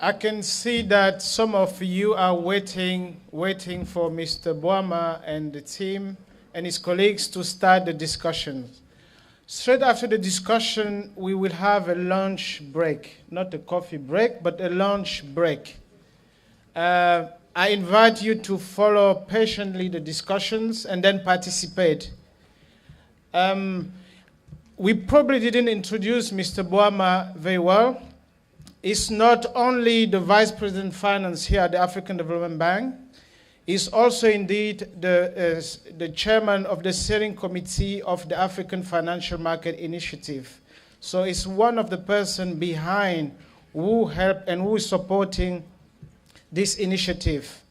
I can see that some of you are waiting for Mr. Boama and the team and his colleagues to start the discussion. Straight after the discussion, we will have a lunch break, not a coffee break, but a lunch break. I invite you to follow patiently the discussions and then participate. We probably didn't introduce Mr. Boama very well. He's not only the Vice President of Finance here at the African Development Bank, he's also indeed the chairman of the steering committee of the African Financial Market Initiative. So he's one of the persons behind who help and who is supporting this initiative.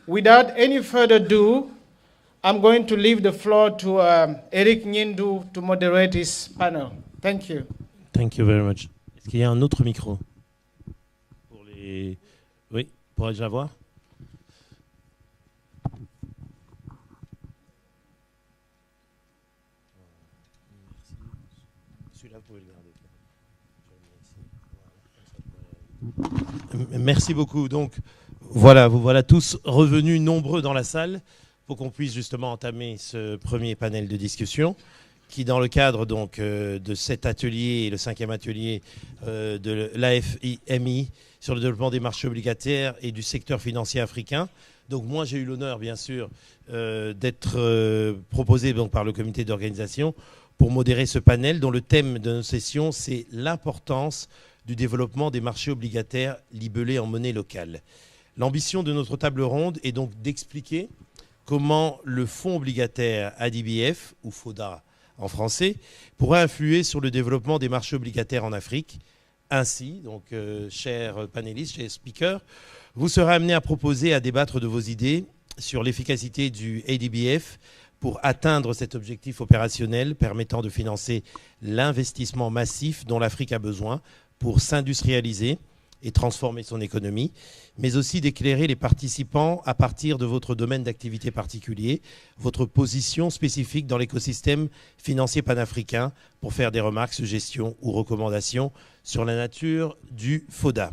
Without any further ado, I'm going to leave the floor to Eric Nyindu to moderate this panel. Thank you. Thank you very much. Est-ce qu'il y a un autre micro pour les... Oui, pourrais-je l'avoir? Celui-là, vous pouvez le garder. Merci beaucoup. Donc, voilà, vous voilà tous revenus nombreux dans la salle pour qu'on puisse justement entamer ce premier panel de discussion qui, dans le cadre donc, de cet atelier, le 5e atelier de l'AFMI sur le développement des marchés obligataires et du secteur financier africain. Donc moi, j'ai eu l'honneur, bien sûr, d'être proposé donc, par le comité d'organisation pour modérer ce panel dont le thème de nos sessions, c'est l'importance du développement des marchés obligataires libellés en monnaie locale. L'ambition de notre table ronde est donc d'expliquer comment le fonds obligataire ADBF, ou FODA en français, pourrait influer sur le développement des marchés obligataires en Afrique. Ainsi, donc, chers panélistes, chers speakers, vous serez amenés à proposer, à débattre de vos idées sur l'efficacité du ADBF pour atteindre cet objectif opérationnel permettant de financer l'investissement massif dont l'Afrique a besoin pour s'industrialiser et transformer son économie, mais aussi d'éclairer les participants à partir de votre domaine d'activité particulier, votre position spécifique dans l'écosystème financier panafricain pour faire des remarques, suggestions ou recommandations sur la nature du FODA.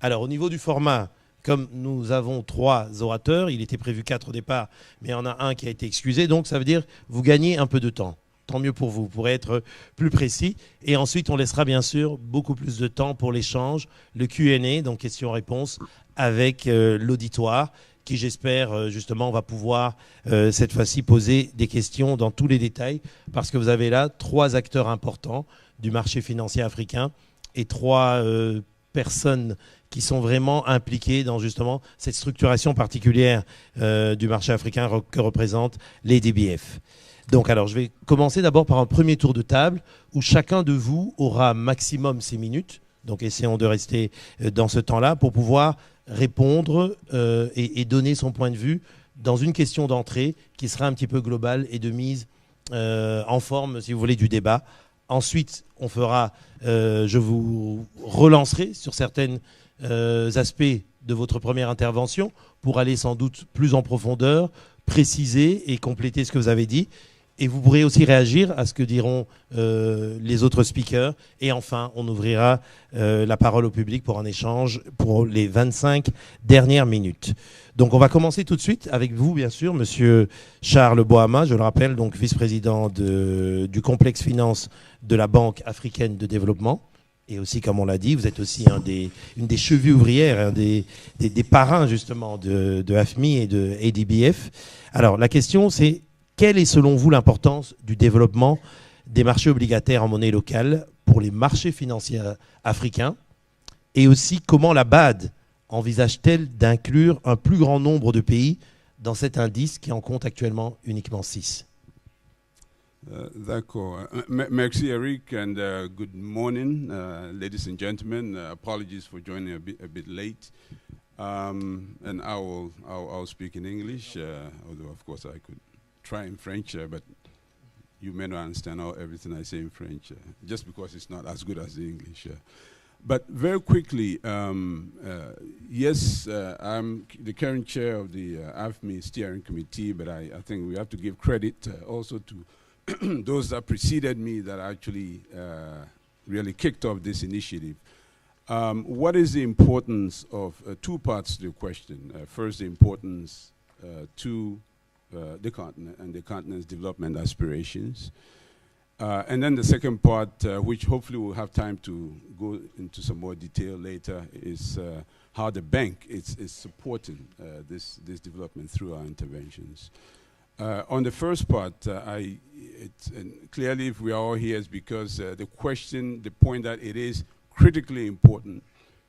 Alors, au niveau du format, comme nous avons 3 orateurs, il était prévu 4 au départ, mais il y en a un qui a été excusé, donc ça veut dire que vous gagnez un peu de temps. Tant mieux pour vous pourrez être plus précis. Et ensuite, on laissera bien sûr beaucoup plus de temps pour l'échange, le Q&A, donc questions-réponses, avec l'auditoire, qui j'espère justement va pouvoir cette fois-ci poser des questions dans tous les détails, parce que vous avez là 3 acteurs importants du marché financier africain et 3 personnes qui sont vraiment impliquées dans justement cette structuration particulière du marché africain que représentent les DBF. Donc, alors, je vais commencer d'abord par un premier tour de table où chacun de vous aura maximum 6 minutes. Donc, essayons de rester dans ce temps-là pour pouvoir répondre et donner son point de vue dans une question d'entrée qui sera un petit peu globale et de mise en forme, si vous voulez, du débat. Ensuite, on fera, je vous relancerai sur certains aspects de votre première intervention pour aller sans doute plus en profondeur, préciser et compléter ce que vous avez dit. Et vous pourrez aussi réagir à ce que diront les autres speakers. Et enfin, on ouvrira la parole au public pour un échange pour les 25 dernières minutes. Donc, on va commencer tout de suite avec vous, bien sûr, Monsieur Charles Boama, je le rappelle, donc vice-président du complexe finance de la Banque africaine de développement. Et aussi, comme on l'a dit, vous êtes aussi une des chevilles ouvrières, des parrains justement de AFMI et de ADBF. Alors, la question, c'est quelle est selon vous l'importance du développement des marchés obligataires en monnaie locale pour les marchés financiers africains? Et aussi, comment la BAD envisage-t-elle d'inclure un plus grand nombre de pays dans cet indice qui en compte actuellement uniquement 6? D'accord. Merci Eric, and good morning, ladies and gentlemen. Apologies for joining a bit late. And I'll speak in English, although of course I could try in French, but you may not understand everything I say in French, just because it's not as good as the English. But very quickly, yes, I'm the current chair of the AFMI steering committee, but I think we have to give credit also to those that preceded me that actually really kicked off this initiative. What is the importance of two parts to the question? First, the importance to the continent and the continent's development aspirations. And then the second part, which hopefully we'll have time to go into some more detail later, is how the bank is supporting this development through our interventions. On the first part, clearly if we are all here, it's because the point that it is critically important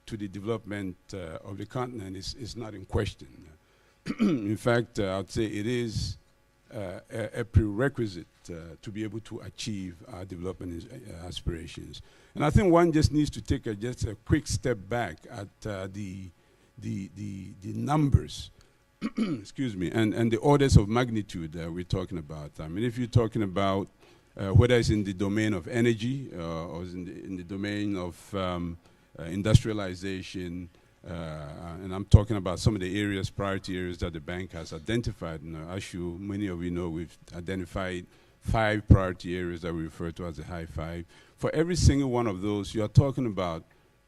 to the development of the continent is not in question. In fact, I'd say it is a prerequisite to be able to achieve our development aspirations. And I think one just needs to take just a quick step back at the numbers, excuse me, and the orders of magnitude we're talking about. I mean, if you're talking about whether it's in the domain of energy or in the domain of industrialization, and I'm talking about some of the priority areas that the bank has identified. As many of you know, we've identified 5 priority areas that we refer to as the high 5. For every single one of those, you are talking about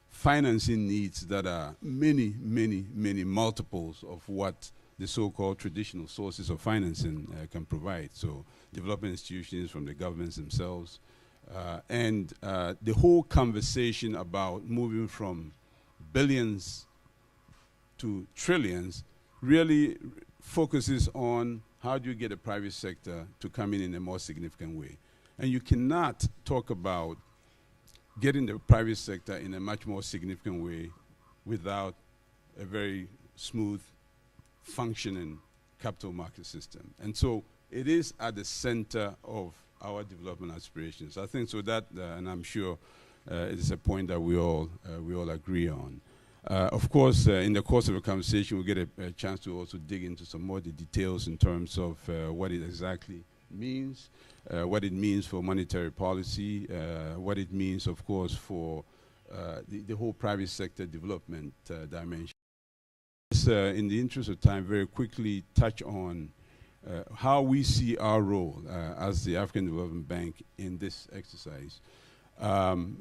financing needs that are many, many, many multiples of what the so-called traditional sources of financing can provide. So development institutions from the governments themselves. And the whole conversation about moving from billions to trillions really focuses on how do you get the private sector to come in a more significant way. And you cannot talk about getting the private sector in a much more significant way without a very smooth functioning capital market system. And so it is at the center of our development aspirations. I think so that, and I'm sure it is a point that we all agree on. Of course, in the course of a conversation, we'll get a chance to also dig into some more of the details in terms of what it exactly means, what it means for monetary policy, what it means, of course, for the whole private sector development dimension. In the interest of time, very quickly touch on how we see our role as the African Development Bank in this exercise.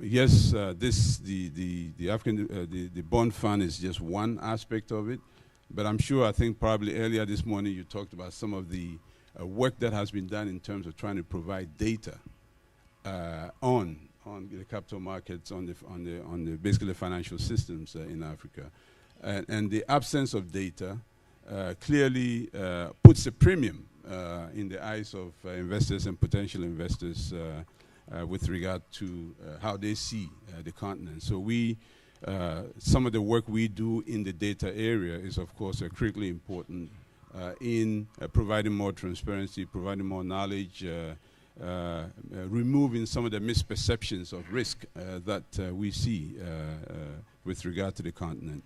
Yes, the bond fund is just one aspect of it, but I'm sure, I think probably earlier this morning you talked about some of the work that has been done in terms of trying to provide data on the capital markets, on the basically financial systems in Africa, and the absence of data clearly puts a premium in the eyes of investors and potential investors with regard to how they see the continent. So some of the work we do in the data area is, of course, critically important in providing more transparency, providing more knowledge, removing some of the misperceptions of risk that we see with regard to the continent.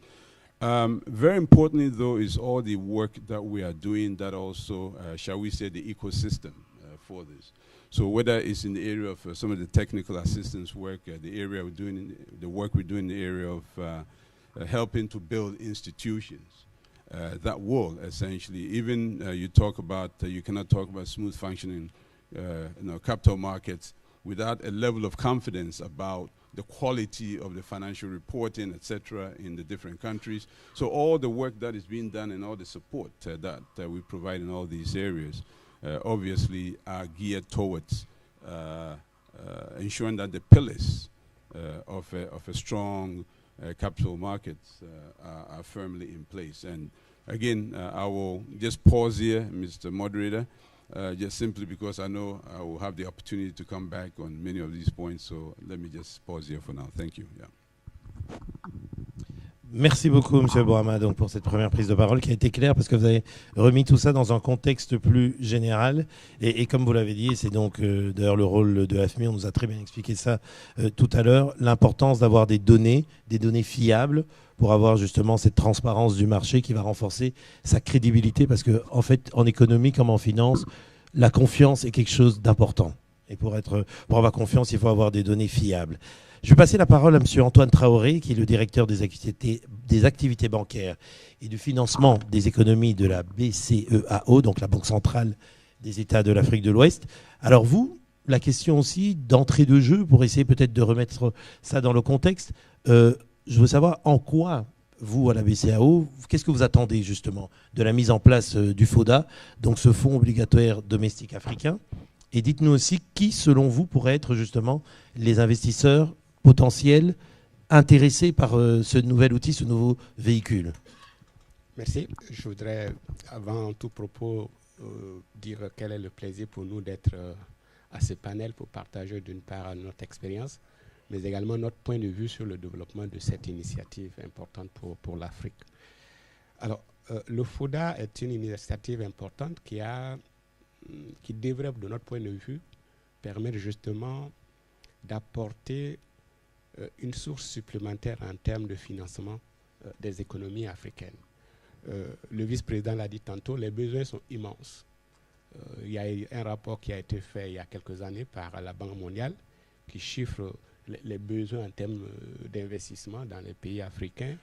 Very importantly, though, is all the work that we are doing that also, shall we say, the ecosystem for this. So whether it's in the area of some of the technical assistance work, the work we do in the area of helping to build institutions that will essentially, even you cannot talk about smooth functioning capital markets without a level of confidence about the quality of the financial reporting, etc., in the different countries. So all the work that is being done and all the support that we provide in all these areas obviously are geared towards ensuring that the pillars of a strong capital markets are firmly in place. And again, I will just pause here, Mr. Moderator, just simply because I know I will have the opportunity to come back on many of these points. So let me just pause here for now. Thank you. Yeah. Merci beaucoup, M. Boama, donc, pour cette première prise de parole qui a été claire parce que vous avez remis tout ça dans un contexte plus général. Et comme vous l'avez dit, c'est donc d'ailleurs le rôle de l'AFMI, on nous a très bien expliqué ça tout à l'heure, l'importance d'avoir des données fiables pour avoir justement cette transparence du marché qui va renforcer sa crédibilité parce que, en fait, en économie comme en finance, la confiance est quelque chose d'important. Et pour avoir confiance, il faut avoir des données fiables. Je vais passer la parole à M. Antoine Traoré, qui est le directeur des activités bancaires et du financement des économies de la BCEAO, donc la Banque centrale des États de l'Afrique de l'Ouest. Alors vous, la question aussi d'entrée de jeu, pour essayer peut-être de remettre ça dans le contexte, je veux savoir en quoi, vous, à la BCAO, qu'est-ce que vous attendez justement de la mise en place du FODA, donc ce fonds obligataire domestique africain. Et dites-nous aussi qui, selon vous, pourraient être justement les investisseurs potentiels intéressés par ce nouvel outil, ce nouveau véhicule. Merci. Je voudrais, avant tout propos, dire quel est le plaisir pour nous d'être à ce panel pour partager d'une part notre expérience, mais également notre point de vue sur le développement de cette initiative importante pour l'Afrique. Alors, le FODA est une initiative importante qui devrait, de notre point de vue, permettre justement d'apporter une source supplémentaire en termes de financement des économies africaines. Le vice-président l'a dit tantôt, les besoins sont immenses. Il y a eu un rapport qui a été fait il y a quelques années par la Banque mondiale qui chiffre les besoins en termes d'investissement dans les pays africains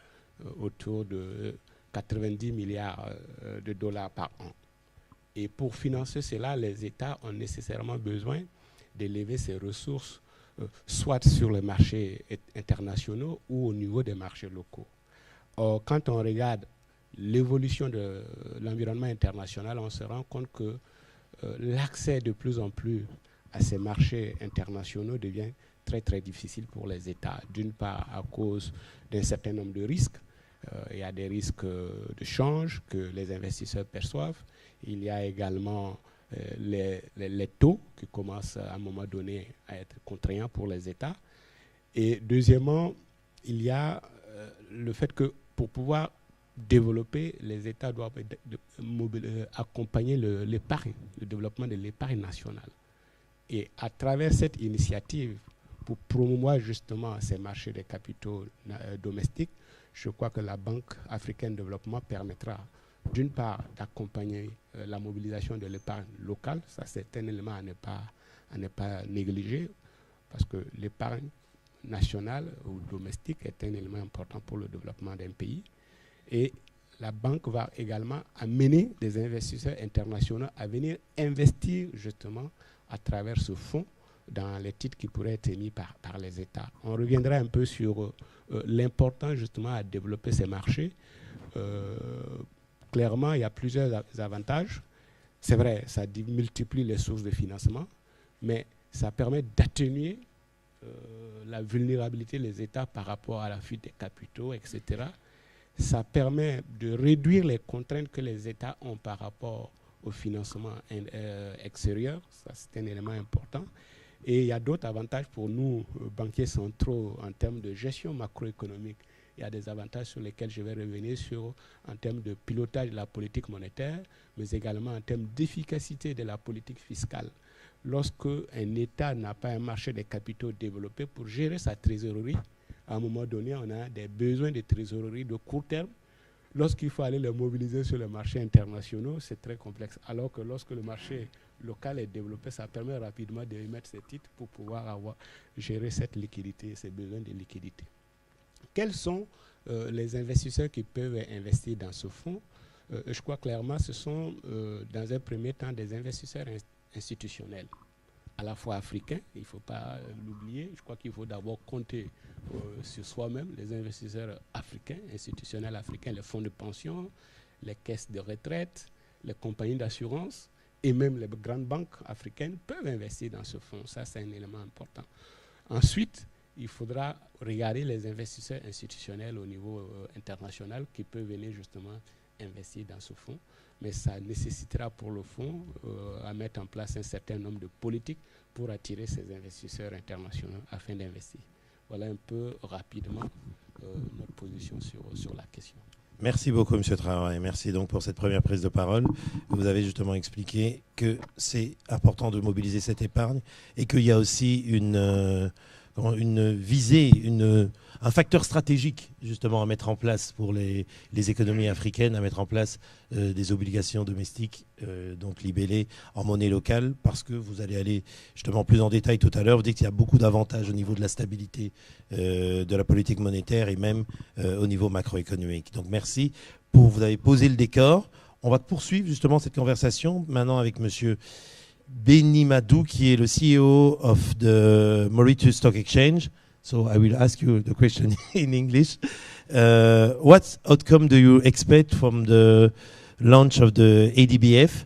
autour de 90 milliards de dollars par an. Et pour financer cela, les États ont nécessairement besoin d'élever ces ressources, soit sur les marchés internationaux ou au niveau des marchés locaux. Or, quand on regarde l'évolution de l'environnement international, on se rend compte que l'accès de plus en plus à ces marchés internationaux devient très très difficile pour les États. D'une part à cause d'un certain nombre de risques. Il y a des risques de change que les investisseurs perçoivent. Il y a également les taux qui commencent à un moment donné à être contraignants pour les États. Et deuxièmement, il y a le fait que pour pouvoir développer, les États doivent accompagner l'épargne, le développement de l'épargne nationale. Et à travers cette initiative, pour promouvoir justement ces marchés des capitaux domestiques, je crois que la Banque africaine de développement permettra d'une part d'accompagner la mobilisation de l'épargne locale. Ça, c'est un élément à ne pas négliger, parce que l'épargne nationale ou domestique est un élément important pour le développement d'un pays. Et la banque va également amener des investisseurs internationaux à venir investir justement à travers ce fonds dans les titres qui pourraient être émis par les États. On reviendra un peu sur l'importance justement à développer ces marchés. Clairement, il y a plusieurs avantages. C'est vrai, ça multiplie les sources de financement, mais ça permet d'atténuer la vulnérabilité des États par rapport à la fuite des capitaux, etc. Ça permet de réduire les contraintes que les États ont par rapport au financement extérieur. Ça, c'est un élément important. Et il y a d'autres avantages pour nous, banquiers centraux, en termes de gestion macroéconomique. Il y a des avantages sur lesquels je vais revenir en termes de pilotage de la politique monétaire, mais également en termes d'efficacité de la politique fiscale. Lorsque un État n'a pas un marché des capitaux développé pour gérer sa trésorerie, à un moment donné, on a des besoins de trésorerie de court terme. Lorsqu'il faut aller les mobiliser sur les marchés internationaux, c'est très complexe. Alors que lorsque le marché local est développé, ça permet rapidement d'émettre ces titres pour pouvoir gérer cette liquidité, ces besoins de liquidité. Quels sont les investisseurs qui peuvent investir dans ce fonds? Je crois clairement que ce sont, dans un premier temps, des investisseurs institutionnels, à la fois africains, il ne faut pas l'oublier. Je crois qu'il faut d'abord compter sur soi-même, les investisseurs africains, institutionnels africains, les fonds de pension, les caisses de retraite, les compagnies d'assurance et même les grandes banques africaines peuvent investir dans ce fonds. Ça, c'est un élément important. Ensuite, il faudra regarder les investisseurs institutionnels au niveau international qui peuvent venir justement investir dans ce fonds. Mais ça nécessitera pour le fonds à mettre en place un certain nombre de politiques pour attirer ces investisseurs internationaux afin d'investir. Voilà un peu rapidement notre position sur la question. Merci beaucoup, M. Traoré. Merci donc pour cette première prise de parole. Vous avez justement expliqué que c'est important de mobiliser cette épargne et qu'il y a aussi une visée, un facteur stratégique justement à mettre en place pour les économies africaines, à mettre en place des obligations domestiques donc libellées en monnaie locale, parce que vous allez aller justement plus en détail tout à l'heure. Vous dites qu'il y a beaucoup d'avantages au niveau de la stabilité de la politique monétaire et même au niveau macroéconomique. Donc merci vous avez posé le décor. On va poursuivre justement cette conversation maintenant avec Monsieur Beni Madou, qui est le CEO of the Mauritius Stock Exchange. So I will ask you the question in English. What outcome do you expect from the launch of the ADBF?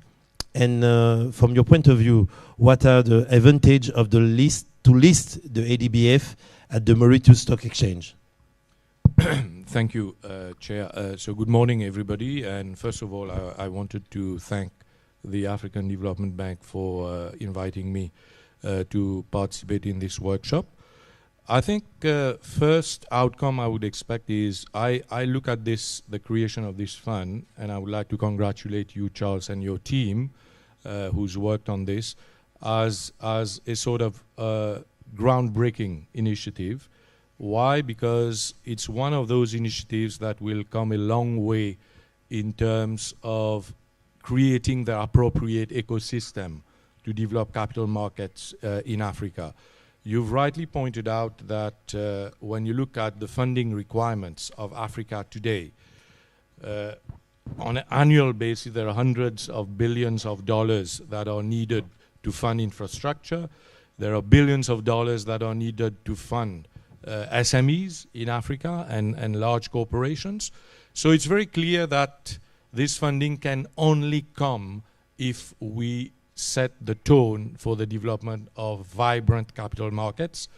And from your point of view, what are the advantages of the list the ADBF at the Mauritius Stock Exchange? Thank you, Chair. So good morning, everybody. And first of all, I wanted to thank the African Development Bank for inviting me to participate in this workshop. I think first outcome I would expect is I look at this, the creation of this fund, and I would like to congratulate you, Charles, and your team who's worked on this as a sort of groundbreaking initiative. Why? Because it's one of those initiatives that will come a long way in terms of creating the appropriate ecosystem to develop capital markets in Africa. You've rightly pointed out that when you look at the funding requirements of Africa today, on an annual basis, there are hundreds of billions of dollars that are needed to fund infrastructure. There are billions of dollars that are needed to fund SMEs in Africa and large corporations. So it's very clear that this funding can only come if we set the tone for the development of vibrant capital markets,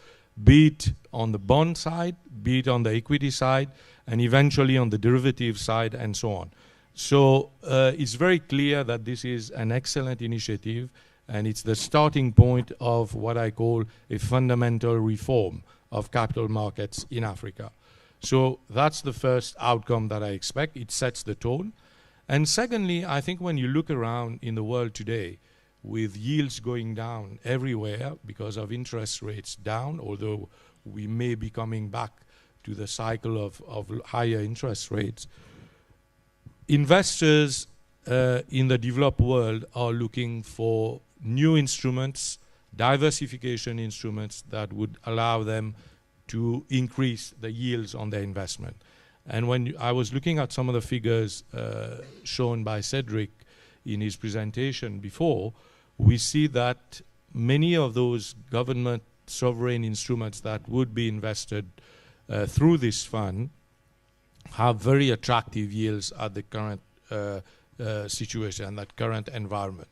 be it on the bond side, be it on the equity side, and eventually on the derivative side, and so on. So it's very clear that this is an excellent initiative, and it's the starting point of what I call a fundamental reform of capital markets in Africa. So that's the first outcome that I expect. It sets the tone. And secondly, I think when you look around in the world today, with yields going down everywhere because of interest rates down, although we may be coming back to the cycle of higher interest rates, investors in the developed world are looking for new instruments, diversification instruments that would allow them to increase the yields on their investment. And when I was looking at some of the figures shown by Cedric in his presentation before, we see that many of those government sovereign instruments that would be invested through this fund have very attractive yields at the current situation, that current environment.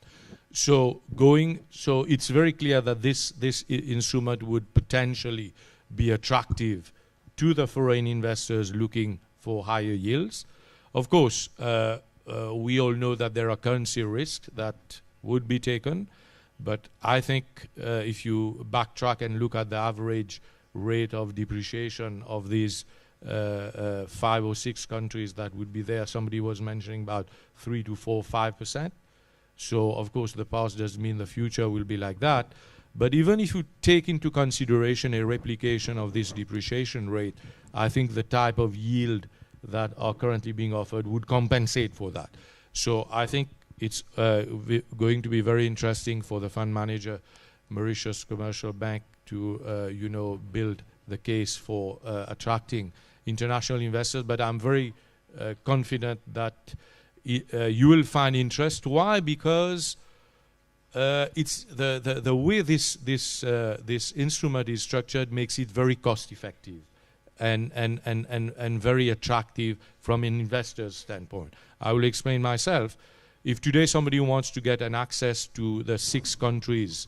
So it's very clear that this instrument would potentially be attractive to the foreign investors looking for higher yields. Of course, we all know that there are currency risks that would be taken, but I think if you backtrack and look at the average rate of depreciation of these 5 or 6 countries that would be there, somebody was mentioning about 3 to 4, 5%. So of course the past doesn't mean the future will be like that. But even if you take into consideration a replication of this depreciation rate, I think the type of yield that are currently being offered would compensate for that. So I think it's going to be very interesting for the fund manager, Mauritius Commercial Bank, to build the case for attracting international investors. But I'm very confident that you will find interest. Why? Because it's the way this instrument is structured makes it very cost effective and very attractive from an investor's standpoint. I will explain myself. If today somebody wants to get an access to the 6 countries'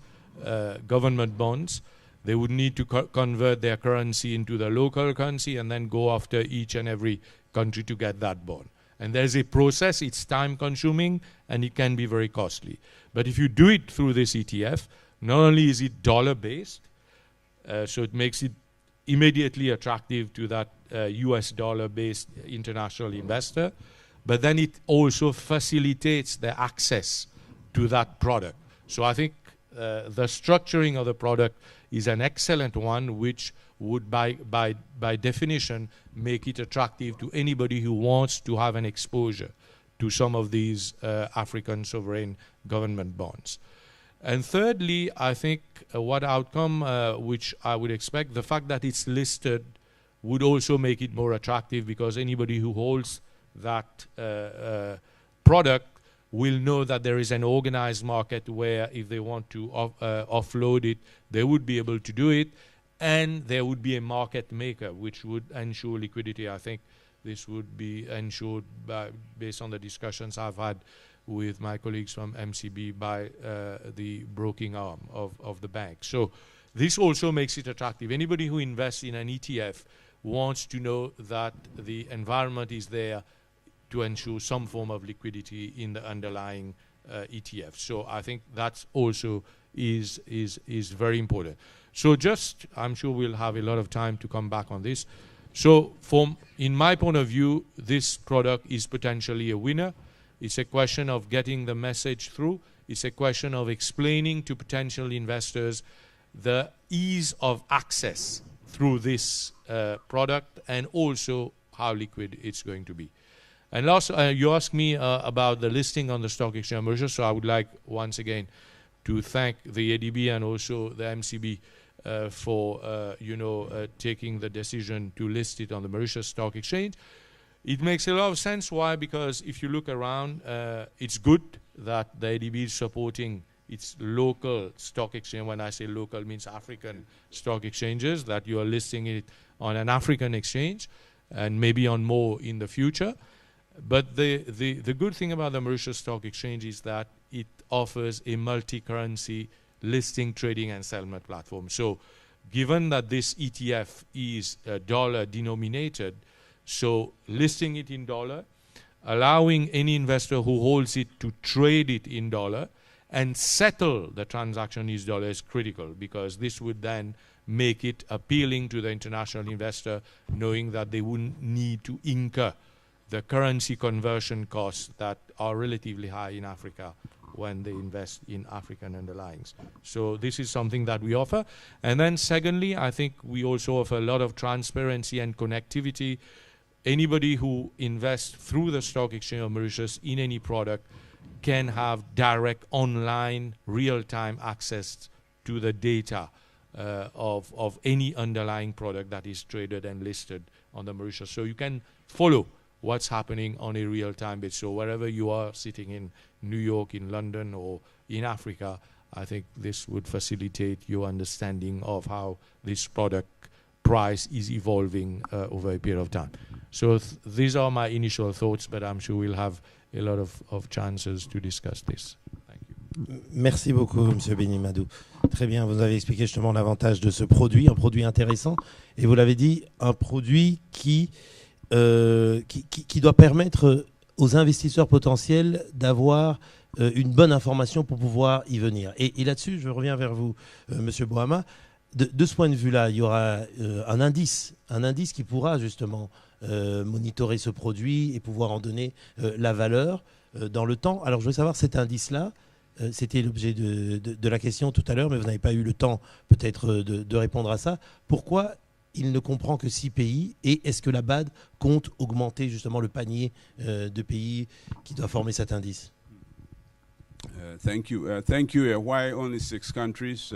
government bonds, they would need to convert their currency into the local currency and then go after each and every country to get that bond. And there's a process, it's time consuming, and it can be very costly. But if you do it through this ETF, not only is it dollar-based, so it makes it immediately attractive to that US dollar-based international investor, but then it also facilitates the access to that product. So I think the structuring of the product is an excellent one, which would by definition make it attractive to anybody who wants to have an exposure to some of these African sovereign government bonds. And thirdly, I think what outcome which I would expect, the fact that it's listed would also make it more attractive, because anybody who holds that product will know that there is an organized market where if they want to offload it, they would be able to do it. and there would be a market maker which would ensure liquidity. I think this would be ensured based on the discussions I've had with my colleagues from MCB by the broking arm of the bank. So this also makes it attractive. Anybody who invests in an ETF wants to know that the environment is there to ensure some form of liquidity in the underlying ETF. So I think that's also is very important. So just, I'm sure we'll have a lot of time to come back on this. So in my point of view, this product is potentially a winner. It's a question of getting the message through. It's a question of explaining to potential investors the ease of access through this product and also how liquid it's going to be. And last, you asked me about the listing on the stock exchange Mauritius, so I would like once again to thank the ADB and also the MCB for taking the decision to list it on the Mauritius Stock Exchange. It makes a lot of sense. Why? Because if you look around, it's good that the ADB is supporting its local stock exchange. When I say local, it means African stock exchanges, that you are listing it on an African exchange and maybe on more in the future. But the good thing about the Mauritius Stock Exchange is that it offers a multi-currency listing, trading, and settlement platform. So given that this ETF is dollar denominated, so listing it in dollar, allowing any investor who holds it to trade it in dollar and settle the transaction in dollar is critical, because this would then make it appealing to the international investor, knowing that they wouldn't need to incur the currency conversion costs that are relatively high in Africa when they invest in African underlyings. So this is something that we offer. And then secondly, I think we also offer a lot of transparency and connectivity. Anybody who invests through the Stock Exchange of Mauritius in any product can have direct online real-time access to the data of any underlying product that is traded and listed on the Mauritius. So you can follow what's happening on a real-time basis. So wherever you are sitting in New York, in London, or in Africa, I think this would facilitate your understanding of how this product price is evolving over a period of time. So these are my initial thoughts, but I'm sure we'll have a lot of chances to discuss this. Thank you. Merci beaucoup, Monsieur Benimadou. Très bien, vous avez expliqué justement l'avantage de ce produit, un produit intéressant, et vous l'avez dit, un produit qui doit permettre aux investisseurs potentiels d'avoir une bonne information pour pouvoir y venir. Et là-dessus, je reviens vers vous, Monsieur Boama. De ce point de vue-là, il y aura un indice qui pourra justement monitorer ce produit et pouvoir en donner la valeur dans le temps. Alors, je voudrais savoir, cet indice-là, c'était l'objet de la question tout à l'heure, mais vous n'avez pas eu le temps peut-être de répondre à ça. Pourquoi il ne comprend que 6 pays, et est-ce que la BAD compte augmenter justement le panier de pays qui doit former cet indice? Thank you. Why only 6 countries?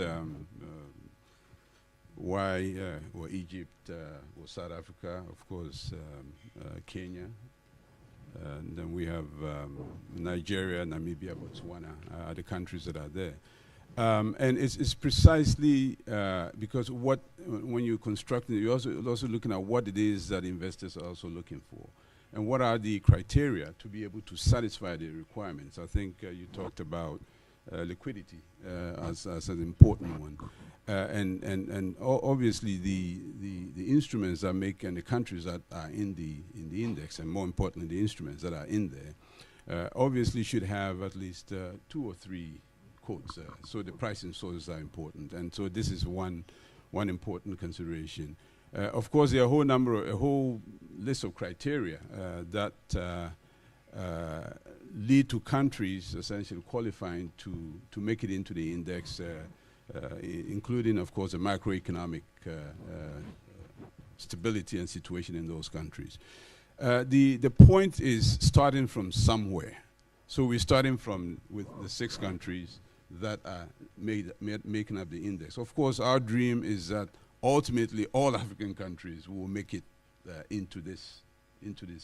Why Egypt, or South Africa, of course, Kenya, and then we have Nigeria, Namibia, Botswana, are the countries that are there. And it's precisely because when you're constructing, you're also looking at what it is that investors are also looking for, and what are the criteria to be able to satisfy the requirements. I think you talked about liquidity as an important one, and obviously the instruments that make, and the countries that are in the index, and more importantly the instruments that are in there, obviously should have at least 2 or 3 quotes. So the pricing sources are important, and so this is one important consideration. Of course, there are a whole list of criteria that lead to countries essentially qualifying to make it into the index, including, of course, the macroeconomic stability and situation in those countries. The point is starting from somewhere. So we're starting with the 6 countries that are making up the index. Of course, our dream is that ultimately all African countries will make it into this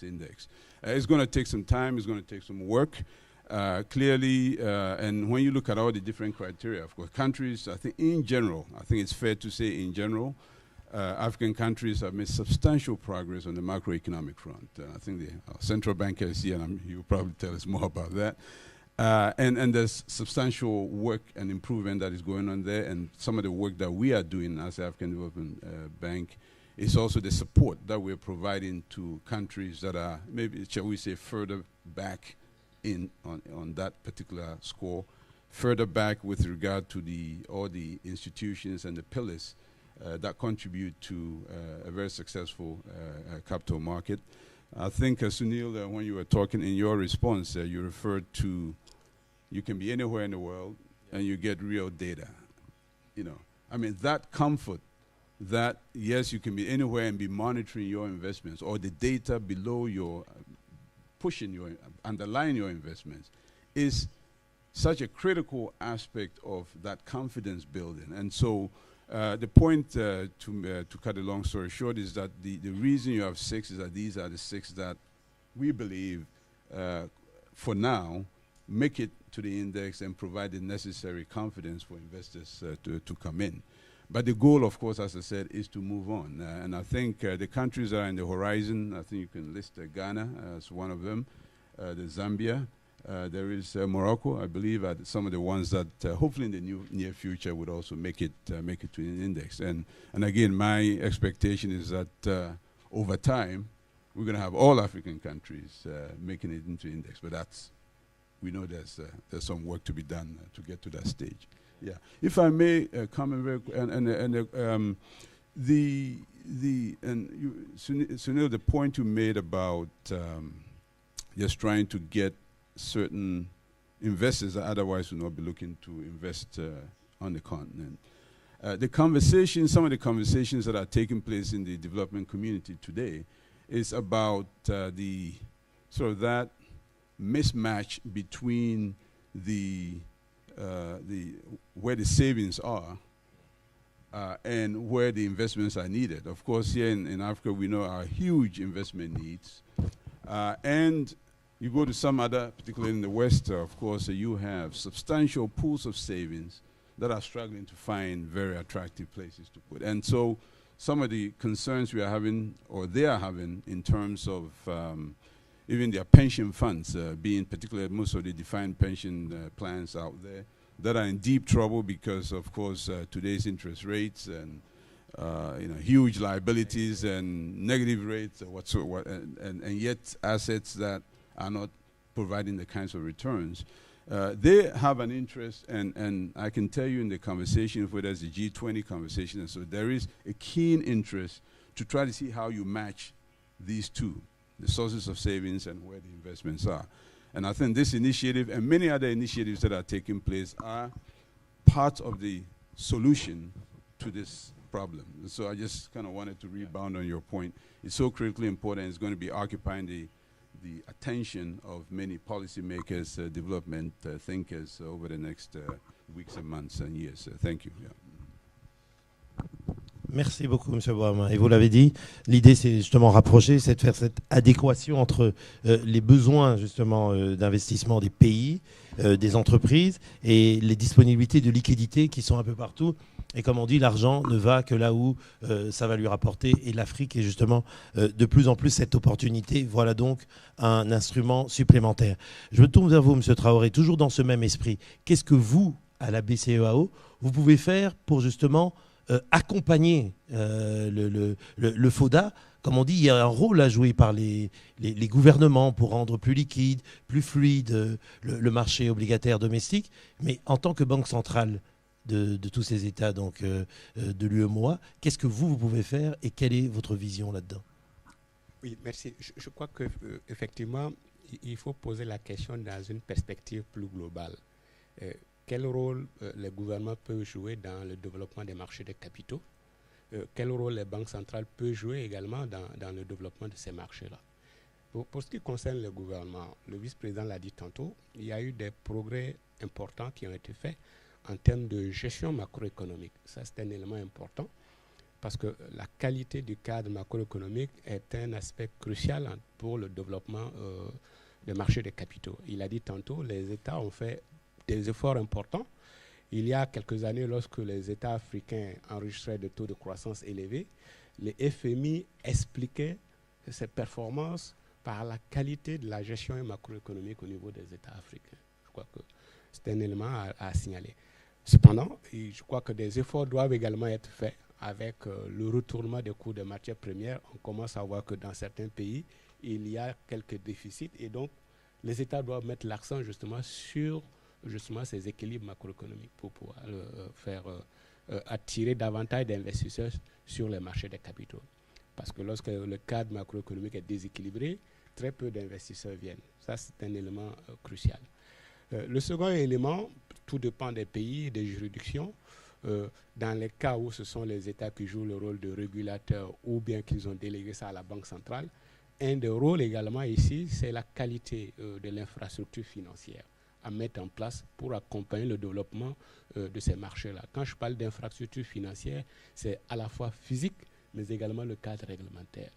index. It's going to take some time. It's going to take some work. Clearly, and when you look at all the different criteria, of course, countries, I think in general, I think it's fair to say in general, African countries have made substantial progress on the macroeconomic front. I think the central banker is here, and he will probably tell us more about that. And there's substantial work and improvement that is going on there, and some of the work that we are doing as the African Development Bank is also the support that we're providing to countries that are maybe, shall we say, further back on that particular score, further back with regard to all the institutions and the pillars that contribute to a very successful capital market. I think, Sunil, when you were talking in your response, you referred to you can be anywhere in the world and you get real data. You know, I mean, that comfort that, yes, you can be anywhere and be monitoring your investments, or the data below your, pushing your, underlying your investments, is such a critical aspect of that confidence building. And so the point, to cut a long story short, is that the reason you have 6 is that these are the 6 that we believe, for now, make it to the index and provide the necessary confidence for investors to come in. But the goal, of course, as I said, is to move on. And I think the countries that are in the horizon, I think you can list Ghana as one of them, the Zambia. There is Morocco, I believe, some of the ones that hopefully in the near future would also make it to an index. And again, my expectation is that over time, we're going to have all African countries making it into index. But we know there's some work to be done to get to that stage. Yeah, if I may comment very Sunil, the point you made about just trying to get certain investors that otherwise would not be looking to invest on the continent. Some of the conversations that are taking place in the development community today is about the sort of that mismatch between where the savings are and where the investments are needed. Of course, here in Africa, we know our huge investment needs. And you go to some other, particularly in the West, of course, you have substantial pools of savings that are struggling to find very attractive places to put. And so some of the concerns we are having, or they are having, in terms of even their pension funds, being particularly most of the defined pension plans out there, that are in deep trouble because, of course, today's interest rates and huge liabilities and negative rates and yet assets that are not providing the kinds of returns. They have an interest, and I can tell you in the conversation, whether it's the G20 conversation, and so there is a keen interest to try to see how you match these two, the sources of savings and where the investments are. And I think this initiative and many other initiatives that are taking place are part of the solution to this problem. And so I just kind of wanted to rebound on your point. It's so critically important. It's going to be occupying the attention of many policymakers, development thinkers over the next weeks and months and years. Thank you. Yeah. Merci beaucoup, M. Boama. Et vous l'avez dit, l'idée, c'est justement rapprocher, c'est de faire cette adéquation entre les besoins justement d'investissement des pays, des entreprises et les disponibilités de liquidités qui sont un peu partout. Et comme on dit, l'argent ne va que là où ça va lui rapporter. Et l'Afrique est justement de plus en plus cette opportunité. Voilà donc un instrument supplémentaire. Je me tourne vers vous, M. Traoré, toujours dans ce même esprit. Qu'est-ce que vous, à la BCEAO, vous pouvez faire pour justement accompagner le FODA? Comme on dit, il y a un rôle à jouer par les gouvernements pour rendre plus liquide, plus fluide le marché obligataire domestique. Mais en tant que banque centrale de tous ces États, donc de l'UEMOA, qu'est-ce que vous pouvez faire et quelle est votre vision là-dedans? Oui, merci. Je crois qu'effectivement, il faut poser la question dans une perspective plus globale. Quel rôle les gouvernements peuvent jouer dans le développement des marchés de capitaux? Quel rôle les banques centrales peuvent jouer également dans le développement de ces marchés-là? Pour ce qui concerne le gouvernement, le vice-président l'a dit tantôt, il y a eu des progrès importants qui ont été faits en termes de gestion macroéconomique. Ça, c'est un élément important parce que la qualité du cadre macroéconomique est un aspect crucial pour le développement des marchés des capitaux. Il a dit tantôt, les États ont fait des efforts importants. Il y a quelques années, lorsque les États africains enregistraient des taux de croissance élevés, les FMI expliquaient ces performances par la qualité de la gestion macroéconomique au niveau des États africains. Je crois que c'est un élément à signaler. Cependant, je crois que des efforts doivent également être faits avec le retournement des coûts des matières premières. On commence à voir que dans certains pays, il y a quelques déficits et donc les États doivent mettre l'accent justement sur ces équilibres macroéconomiques pour pouvoir faire attirer davantage d'investisseurs sur les marchés des capitaux. Parce que lorsque le cadre macroéconomique est déséquilibré, très peu d'investisseurs viennent. Ça, c'est un élément crucial. Le second élément, tout dépend des pays et des juridictions. Dans les cas où ce sont les États qui jouent le rôle de régulateur ou bien qu'ils ont délégué ça à la Banque centrale, un des rôles également ici, c'est la qualité de l'infrastructure financière à mettre en place pour accompagner le développement de ces marchés-là. Quand je parle d'infrastructure financière, c'est à la fois physique, mais également le cadre réglementaire.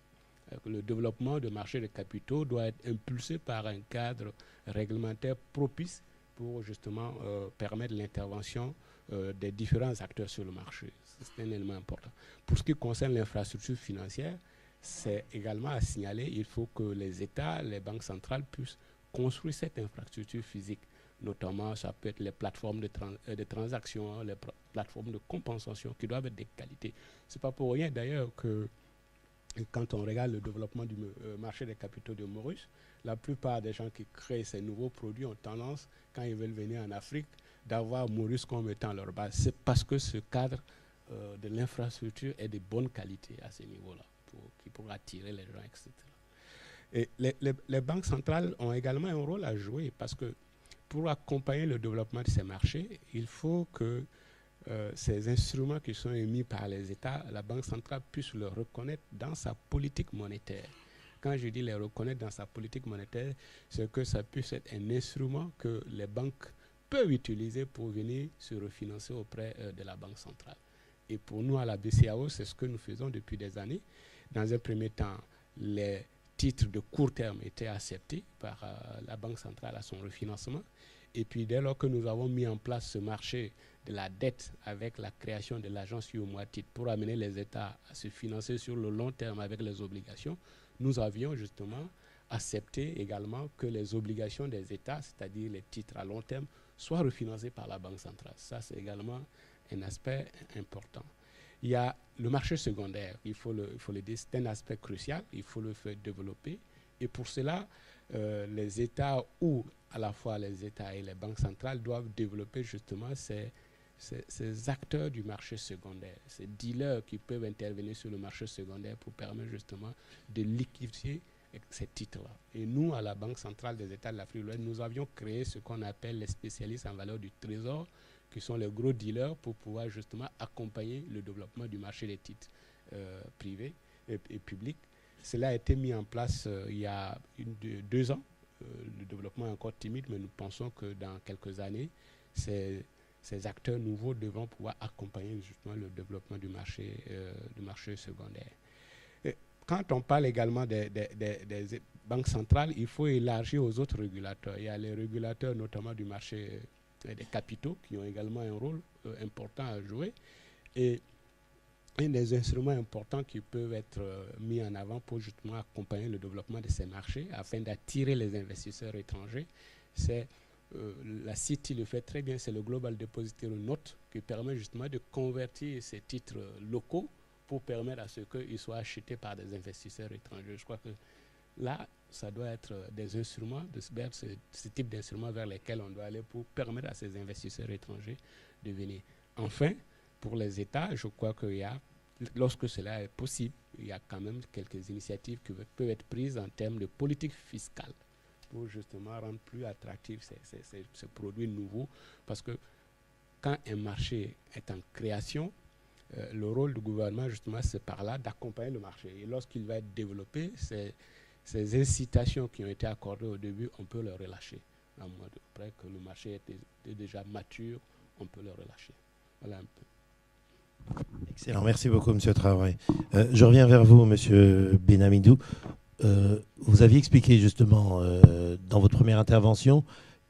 Le développement de marchés de capitaux doit être impulsé par un cadre réglementaire propice pour justement permettre l'intervention des différents acteurs sur le marché. C'est un élément important. Pour ce qui concerne l'infrastructure financière, c'est également à signaler, il faut que les États, les banques centrales puissent construire cette infrastructure physique. Notamment, ça peut être les plateformes de transactions, les plateformes de compensation qui doivent être de qualité. Ce n'est pas pour rien d'ailleurs que quand on regarde le développement du marché des capitaux de Maurice, la plupart des gens qui créent ces nouveaux produits ont tendance, quand ils veulent venir en Afrique, d'avoir Maurice comme étant leur base. C'est parce que ce cadre de l'infrastructure est de bonne qualité à ce niveau-là, qui pourra attirer les gens, etc. Et les banques centrales ont également un rôle à jouer parce que pour accompagner le développement de ces marchés, il faut que ces instruments qui sont émis par les États, la Banque centrale puisse le reconnaître dans sa politique monétaire. Quand je dis les reconnaître dans sa politique monétaire, c'est que ça puisse être un instrument que les banques peuvent utiliser pour venir se refinancer auprès de la Banque centrale. Et pour nous, à la BCEAO, c'est ce que nous faisons depuis des années. Dans un premier temps, les titres de court terme étaient acceptés par la Banque centrale à son refinancement. Et puis, dès lors que nous avons mis en place ce marché de la dette avec la création de l'agence UEMOA titre pour amener les États à se financer sur le long terme avec les obligations, nous avions justement accepté également que les obligations des États, c'est-à-dire les titres à long terme, soient refinancés par la Banque centrale. Ça, c'est également un aspect important. Il y a le marché secondaire, il faut le dire, c'est un aspect crucial, il faut le faire développer. Et pour cela, les États ou à la fois les États et les banques centrales doivent développer justement ces acteurs du marché secondaire, ces dealers qui peuvent intervenir sur le marché secondaire pour permettre justement de liquidifier ces titres-là. Et nous, à la Banque centrale des États de l'Afrique de l'Ouest, nous avions créé ce qu'on appelle les spécialistes en valeur du trésor, qui sont les gros dealers pour pouvoir justement accompagner le développement du marché des titres privés et publics. Cela a été mis en place il y a 2 ans. Le développement est encore timide, mais nous pensons que dans quelques années, ces acteurs nouveaux devront pouvoir accompagner justement le développement du marché secondaire. Et quand on parle également des banques centrales, il faut élargir aux autres régulateurs. Il y a les régulateurs notamment du marché des capitaux qui ont également un rôle important à jouer. Et un des instruments importants qui peuvent être mis en avant pour justement accompagner le développement de ces marchés afin d'attirer les investisseurs étrangers, c'est la Citi le fait très bien, c'est le Global Depository Note qui permet justement de convertir ces titres locaux pour permettre à ce qu'ils soient achetés par des investisseurs étrangers. Je crois que là, ça doit être des instruments, ce type d'instruments vers lesquels on doit aller pour permettre à ces investisseurs étrangers de venir. Enfin, pour les États, je crois qu'il y a, lorsque cela est possible, il y a quand même quelques initiatives qui peuvent être prises en termes de politique fiscale pour justement rendre plus attractifs ces produits nouveaux. Parce que quand un marché est en création, le rôle du gouvernement, justement, c'est par là d'accompagner le marché. Et lorsqu'il va être développé, ces incitations qui ont été accordées au début, on peut les relâcher. À moins après que le marché est déjà mature, on peut les relâcher. Voilà un peu. Excellent, merci beaucoup, M. Traoré. Je reviens vers vous, M. Benhamidou. vous aviez expliqué justement dans votre première intervention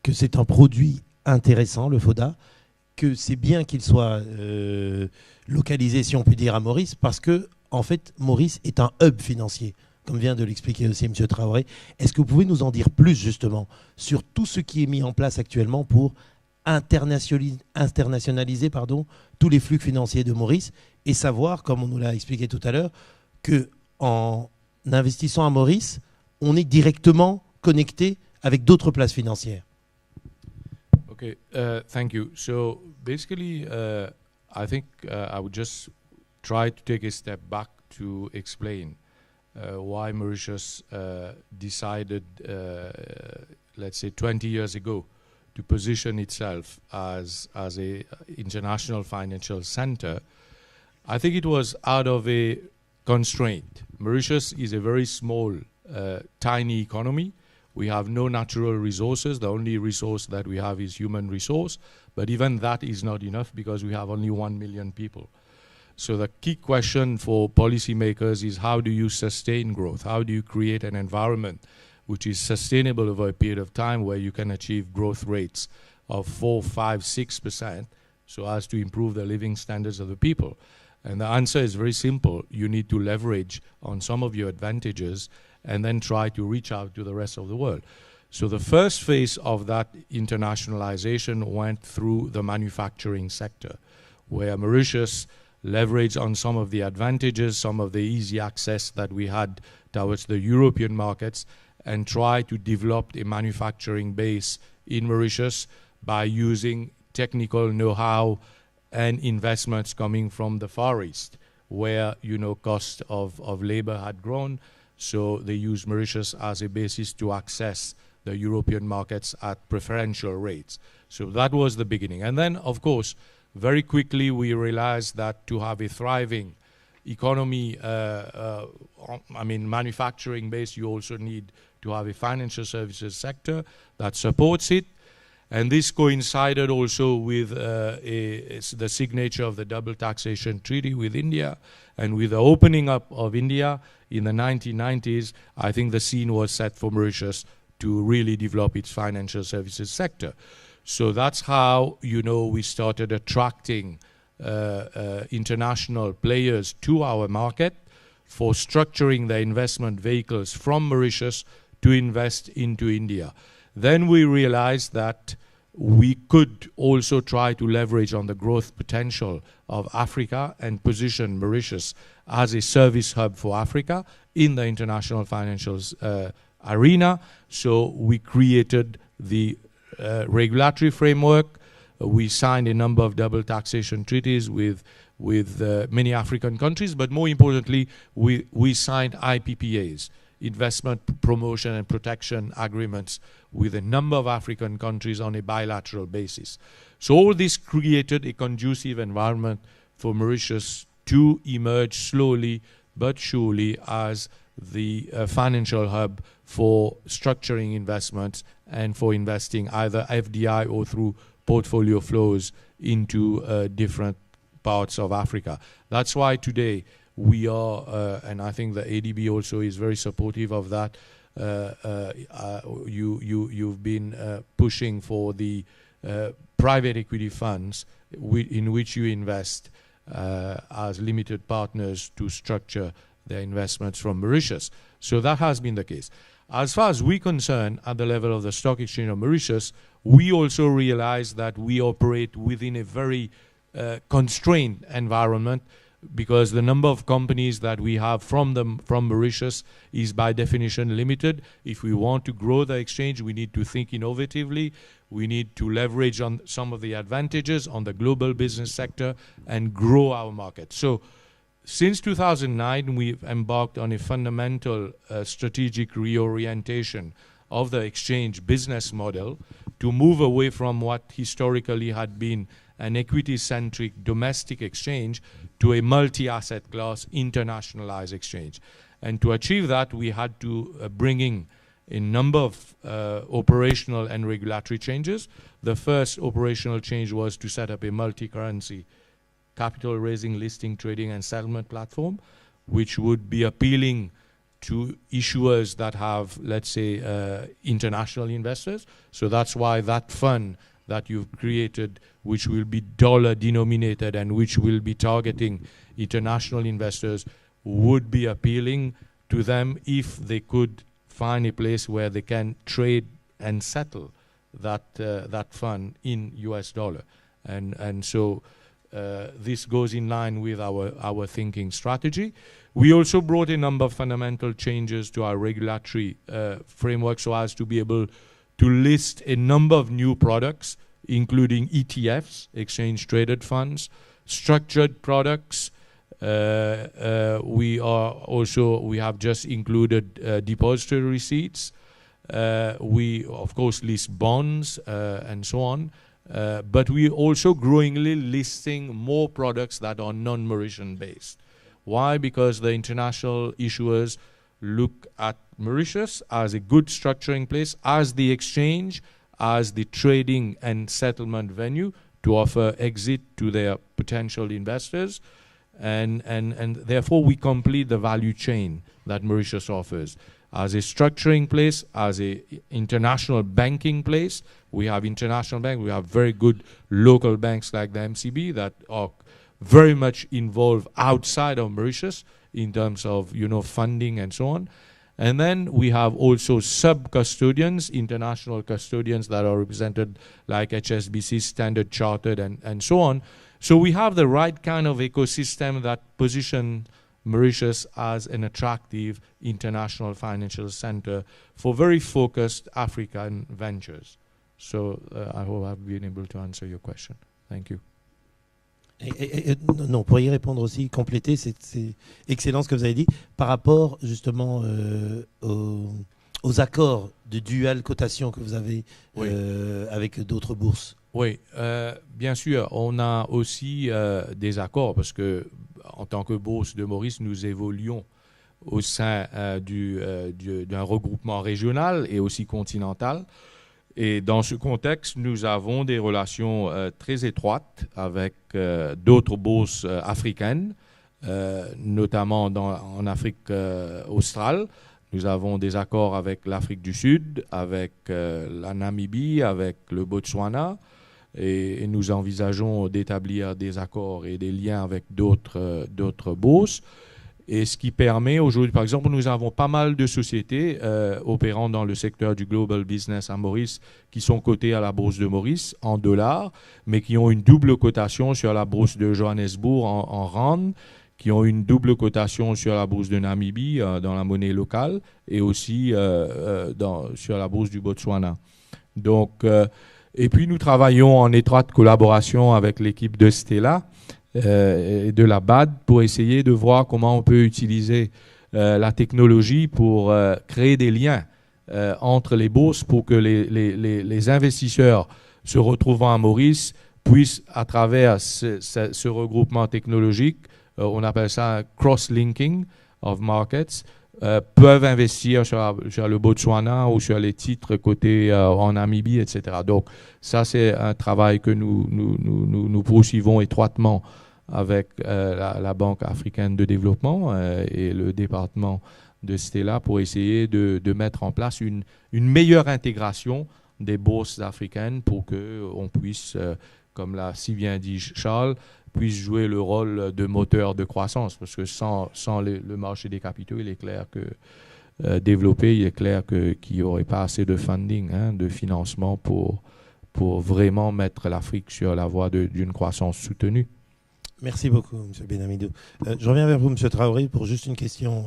que c'est un produit intéressant, le FODA, que c'est bien qu'il soit localisé, si on peut dire, à Maurice, parce que en fait, Maurice est un hub financier, comme vient de l'expliquer aussi M. Traoré. Est-ce que vous pouvez nous en dire plus justement sur tout ce qui est mis en place actuellement pour internationaliser tous les flux financiers de Maurice et savoir, comme on nous l'a expliqué tout à l'heure, qu'en investissant à Maurice, on est directement connecté avec d'autres places financières? Okay, thank you. So basically, I think I would just try to take a step back to explain why Mauritius decided, let's say 20 years ago, to position itself as a international financial center. I think it was out of a constraint. Mauritius is a very small, tiny economy. We have no natural resources. The only resource that we have is human resource. But even that is not enough because we have only 1 million people. So the key question for policymakers is how do you sustain growth? How do you create an environment which is sustainable over a period of time where you can achieve growth rates of 4, 5, 6% so as to improve the living standards of the people? And the answer is very simple. You need to leverage on some of your advantages and then try to reach out to the rest of the world. So the first phase of that internationalization went through the manufacturing sector, where Mauritius leveraged on some of the advantages, some of the easy access that we had towards the European markets, and tried to develop a manufacturing base in Mauritius by using technical know-how and investments coming from the Far East, where, cost of labor had grown. So they used Mauritius as a basis to access the European markets at preferential rates. So that was the beginning. And then, of course, very quickly we realized that to have a thriving economy, manufacturing base, you also need to have a financial services sector that supports it. And this coincided also with the signature of the Double Taxation Treaty with India. And with the opening up of India in the 1990s, I think the scene was set for Mauritius to really develop its financial services sector. So that's how, we started attracting international players to our market for structuring their investment vehicles from Mauritius to invest into India. Then we realized that we could also try to leverage on the growth potential of Africa and position Mauritius as a service hub for Africa in the international financial arena. So we created the regulatory framework. We signed a number of double taxation treaties with many African countries, but more importantly, we signed IPPAs, investment promotion and protection agreements, with a number of African countries on a bilateral basis. So all this created a conducive environment for Mauritius to emerge slowly but surely as the financial hub for structuring investments and for investing either FDI or through portfolio flows into different parts of Africa. That's why today we are, and I think the ADB also is very supportive of that. You've been pushing for the private equity funds in which you invest as limited partners to structure their investments from Mauritius. So that has been the case. As far as we're concerned, at the level of the Stock Exchange of Mauritius, we also realize that we operate within a very constrained environment, because the number of companies that we have from Mauritius is by definition limited. If we want to grow the exchange, we need to think innovatively. We need to leverage on some of the advantages on the global business sector and grow our market. So since 2009, we've embarked on a fundamental strategic reorientation of the exchange business model to move away from what historically had been an equity-centric domestic exchange to a multi-asset class internationalized exchange. And to achieve that, we had to bring in a number of operational and regulatory changes. The first operational change was to set up a multi-currency capital raising, listing, trading, and settlement platform, which would be appealing to issuers that have, let's say, international investors. So that's why that fund that you've created, which will be dollar denominated and which will be targeting international investors, would be appealing to them if they could find a place where they can trade and settle that fund in US dollar. And so this goes in line with our thinking strategy. We also brought a number of fundamental changes to our regulatory framework so as to be able to list a number of new products, including ETFs, exchange-traded funds, structured products. We have just included depository receipts. We, of course, list bonds and so on. But we're also growingly listing more products that are non-Mauritian based. Why? Because the international issuers look at Mauritius as a good structuring place, as the exchange, as the trading and settlement venue to offer exit to their potential investors. And therefore we complete the value chain that Mauritius offers. As a structuring place, as an international banking place, we have international banks, we have very good local banks like the MCB that are very much involved outside of Mauritius in terms of, funding and so on. And then we have also sub-custodians, international custodians that are represented like HSBC, Standard Chartered, and so on. So we have the right kind of ecosystem that position Mauritius as an attractive international financial center for very focused African ventures. So I hope I've been able to answer your question. Thank you. Non, pour y répondre aussi, compléter, c'est excellent ce que vous avez dit, par rapport justement aux accords de dual cotation que vous avez avec d'autres bourses. Oui, bien sûr, on a aussi des accords parce que en tant que Bourse de Maurice, nous évoluons au sein d'un regroupement régional et aussi continental. Et dans ce contexte, nous avons des relations très étroites avec d'autres bourses africaines, notamment en Afrique australe. Nous avons des accords avec l'Afrique du Sud, avec la Namibie, avec le Botswana. Et nous envisageons d'établir des accords et des liens avec d'autres bourses. Et ce qui permet aujourd'hui, par exemple, nous avons pas mal de sociétés opérant dans le secteur du global business à Maurice qui sont cotées à la bourse de Maurice en dollars, mais qui ont une double cotation sur la bourse de Johannesburg en rand, qui ont une double cotation sur la bourse de Namibie dans la monnaie locale et aussi sur la bourse du Botswana. Donc, et puis nous travaillons en étroite collaboration avec l'équipe de Stella et de la BAD pour essayer de voir comment on peut utiliser la technologie pour créer des liens entre les bourses pour que les investisseurs se retrouvant à Maurice puissent, à travers ce regroupement technologique, on appelle ça un cross-linking of markets, peuvent investir sur le Botswana ou sur les titres cotés en Namibie, etc. Donc ça, c'est un travail que nous poursuivons étroitement avec la Banque africaine de développement et le département de Stella pour essayer de mettre en place une meilleure intégration des bourses africaines pour qu'on puisse, comme l'a si bien dit Charles, puisse jouer le rôle de moteur de croissance. Parce que sans le marché des capitaux, il est clair que développé, il est clair qu'il n'y aurait pas assez de funding, de financement pour vraiment mettre l'Afrique sur la voie d'une croissance soutenue. Merci beaucoup, M. Benhamidou. Je reviens vers vous, M. Traoré, pour juste une question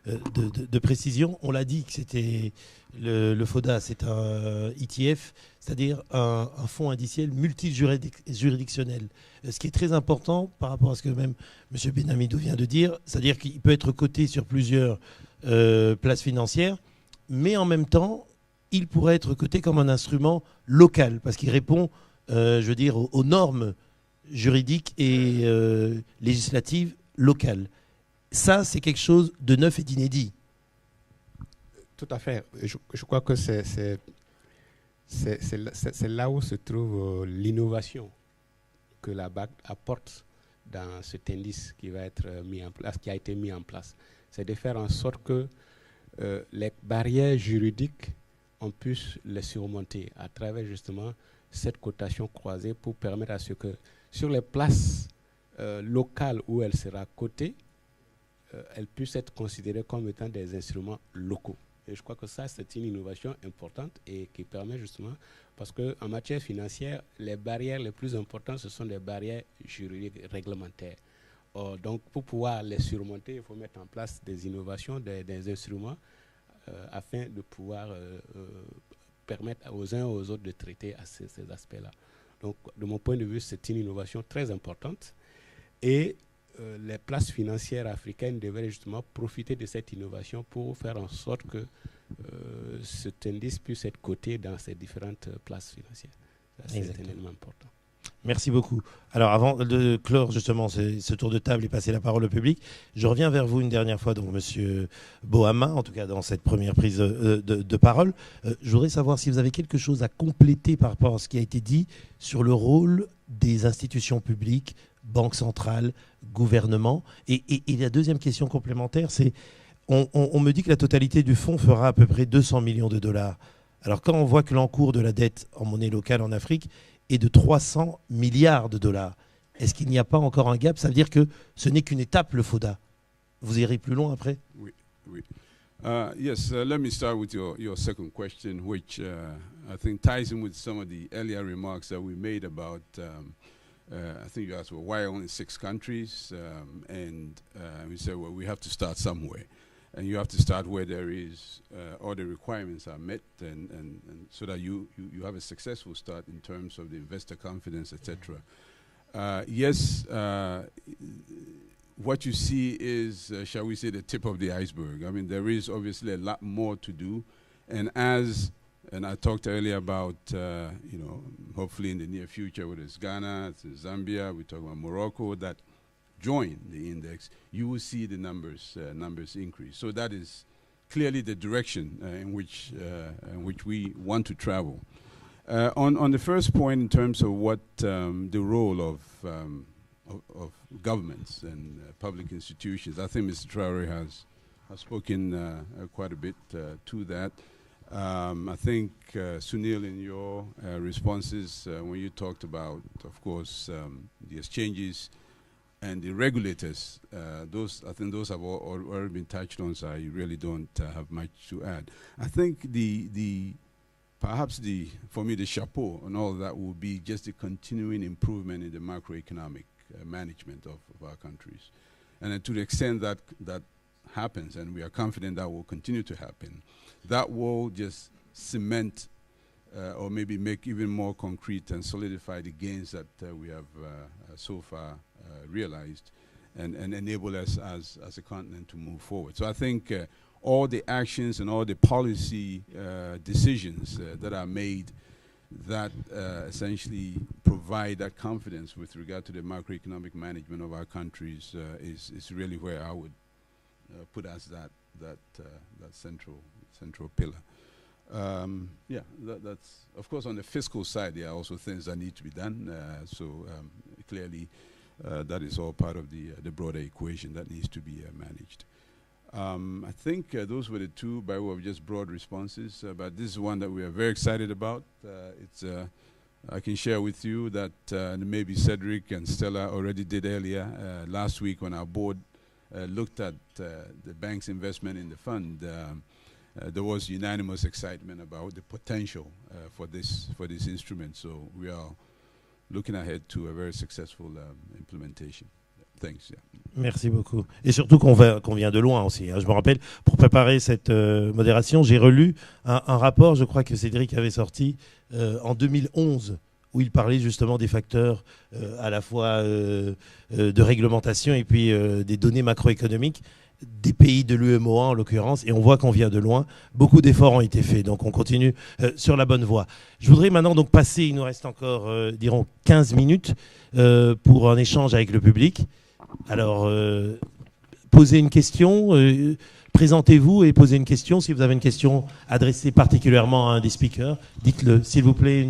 de précision. On l'a dit que c'était le FODA, c'est un ETF, c'est-à-dire un fonds indiciel multijuridictionnel. Ce qui est très important par rapport à ce que même M. Benhamidou vient de dire, c'est-à-dire qu'il peut être coté sur plusieurs places financières, mais en même temps, il pourrait être coté comme un instrument local, parce qu'il répond, aux normes juridiques et législatives locales. Ça, c'est quelque chose de neuf et d'inédit. Tout à fait. Je crois que c'est là où se trouve l'innovation que la BAC apporte dans cet indice qui va être mis en place, qui a été mis en place. c'est de faire en sorte que les barrières juridiques, on puisse les surmonter à travers justement cette cotation croisée pour permettre à ce que sur les places locales où elle sera cotée, elle puisse être considérée comme étant des instruments locaux. Et je crois que ça, c'est une innovation importante et qui permet justement, parce qu'en matière financière, les barrières les plus importantes, ce sont des barrières juridiques réglementaires. Donc, pour pouvoir les surmonter, il faut mettre en place des innovations, des instruments, afin de pouvoir permettre aux uns et aux autres de traiter à ces aspects-là. Donc, de mon point de vue, c'est une innovation très importante. Et les places financières africaines devraient justement profiter de cette innovation pour faire en sorte que cet indice puisse être coté dans ces différentes places financières. C'est un élément important. Merci beaucoup. Alors, avant de clore justement ce tour de table et passer la parole au public, je reviens vers vous une dernière fois, donc Monsieur Boama, en tout cas dans cette première prise de parole. Je voudrais savoir si vous avez quelque chose à compléter par rapport à ce qui a été dit sur le rôle des institutions publiques, banque centrale, gouvernement. Et la deuxième question complémentaire, c'est on me dit que la totalité du fonds fera à peu près 200 millions de dollars. Alors quand on voit que l'encours de la dette en monnaie locale en Afrique est de 300 milliards de dollars, est-ce qu'il n'y a pas encore un gap? Ça veut dire que ce n'est qu'une étape, le FODA. Vous irez plus loin après? Oui. Yes, let me start with your second question, which I think ties in with some of the earlier remarks that we made about I think you asked, well, why only 6 countries? And we said, well, we have to start somewhere. And you have to start where there is, all the requirements are met, and so that you have a successful start in terms of the investor confidence, etc. Yes, what you see is, shall we say, the tip of the iceberg. I mean, there is obviously a lot more to do. And I talked earlier about, hopefully in the near future, whether it's Ghana, it's Zambia, we talk about Morocco, that join the index, you will see the numbers increase. So that is clearly the direction in which we want to travel. On the first point, in terms of what the role of governments and public institutions, I think Mr. Traore has spoken quite a bit to that. I think, Sunil, in your responses, when you talked about, of course, the exchanges and the regulators, I think those have already been touched on, so I really don't have much to add. I think perhaps for me, the chapeau and all of that will be just the continuing improvement in the macroeconomic management of our countries. And to the extent that happens, and we are confident that will continue to happen, that will just cement or maybe make even more concrete and solidify the gains that we have so far realized and enable us as a continent to move forward. So I think all the actions and all the policy decisions that are made that essentially provide that confidence with regard to the macroeconomic management of our countries is really where I would put as that central pillar. That's of course on the fiscal side. There are also things that need to be done. Clearly, that is all part of the broader equation that needs to be managed. I think those were the two by way of just broad responses. But this is one that we are very excited about. I can share with you that maybe Cedric and Stella already did earlier last week when our board looked at the bank's investment in the fund. There was unanimous excitement about the potential for this instrument. So we are looking ahead to a very successful implementation. Thanks. Yeah. Merci beaucoup. Et surtout qu'on vient de loin aussi. Je me rappelle, pour préparer cette modération, j'ai relu un rapport, je crois que Cédric avait sorti en 2011, où il parlait justement des facteurs à la fois de réglementation et puis des données macroéconomiques des pays de l'UEMOA en l'occurrence, et on voit qu'on vient de loin. Beaucoup d'efforts ont été faits, donc on continue sur la bonne voie. Je voudrais maintenant donc passer, il nous reste encore, dirons, 15 minutes pour un échange avec le public. Alors, posez une question, présentez-vous et posez une question. Si vous avez une question adressée particulièrement à un des speakers, dites-le. S'il vous plaît,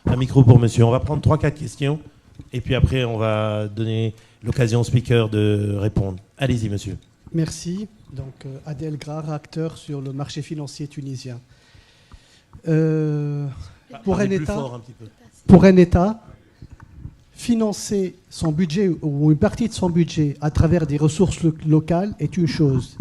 un micro pour monsieur. On va prendre 3-4 questions, et puis après, on va donner l'occasion au speaker de répondre. Allez-y, monsieur. Merci. Donc, Adel Grar, acteur sur le marché financier tunisien. Pour un État, financer son budget ou une partie de son budget à travers des ressources locales est une chose.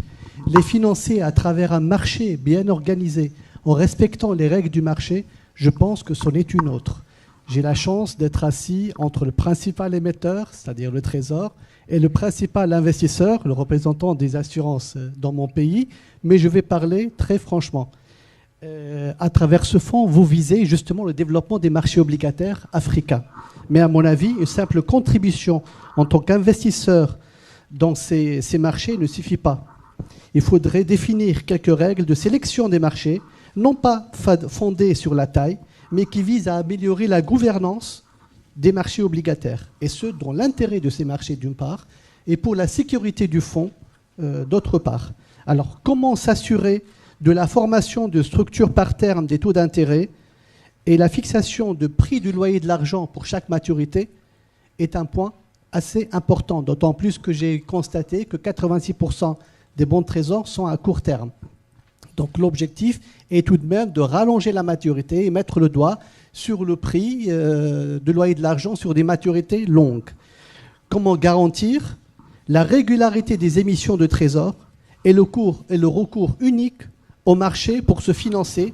Les financer à travers un marché bien organisé, en respectant les règles du marché, je pense que c'en est une autre. J'ai la chance d'être assis entre le principal émetteur, c'est-à-dire le Trésor, et le principal investisseur, le représentant des assurances dans mon pays, mais je vais parler très franchement. À travers ce fonds, vous visez justement le développement des marchés obligataires africains. Mais à mon avis, une simple contribution en tant qu'investisseur dans ces marchés ne suffit pas. Il faudrait définir quelques règles de sélection des marchés, non pas fondées sur la taille, mais qui visent à améliorer la gouvernance des marchés obligataires, et ce, dans l'intérêt de ces marchés d'une part, et pour la sécurité du fonds d'autre part. Alors, comment s'assurer de la formation de structures par terme des taux d'intérêt et la fixation de prix du loyer de l'argent pour chaque maturité est un point assez important, d'autant plus que j'ai constaté que 86% des bons de trésor sont à court terme. Donc l'objectif est tout de même de rallonger la maturité et mettre le doigt sur le prix de loyer de l'argent sur des maturités longues. Comment garantir la régularité des émissions de trésor et le recours unique au marché pour se financer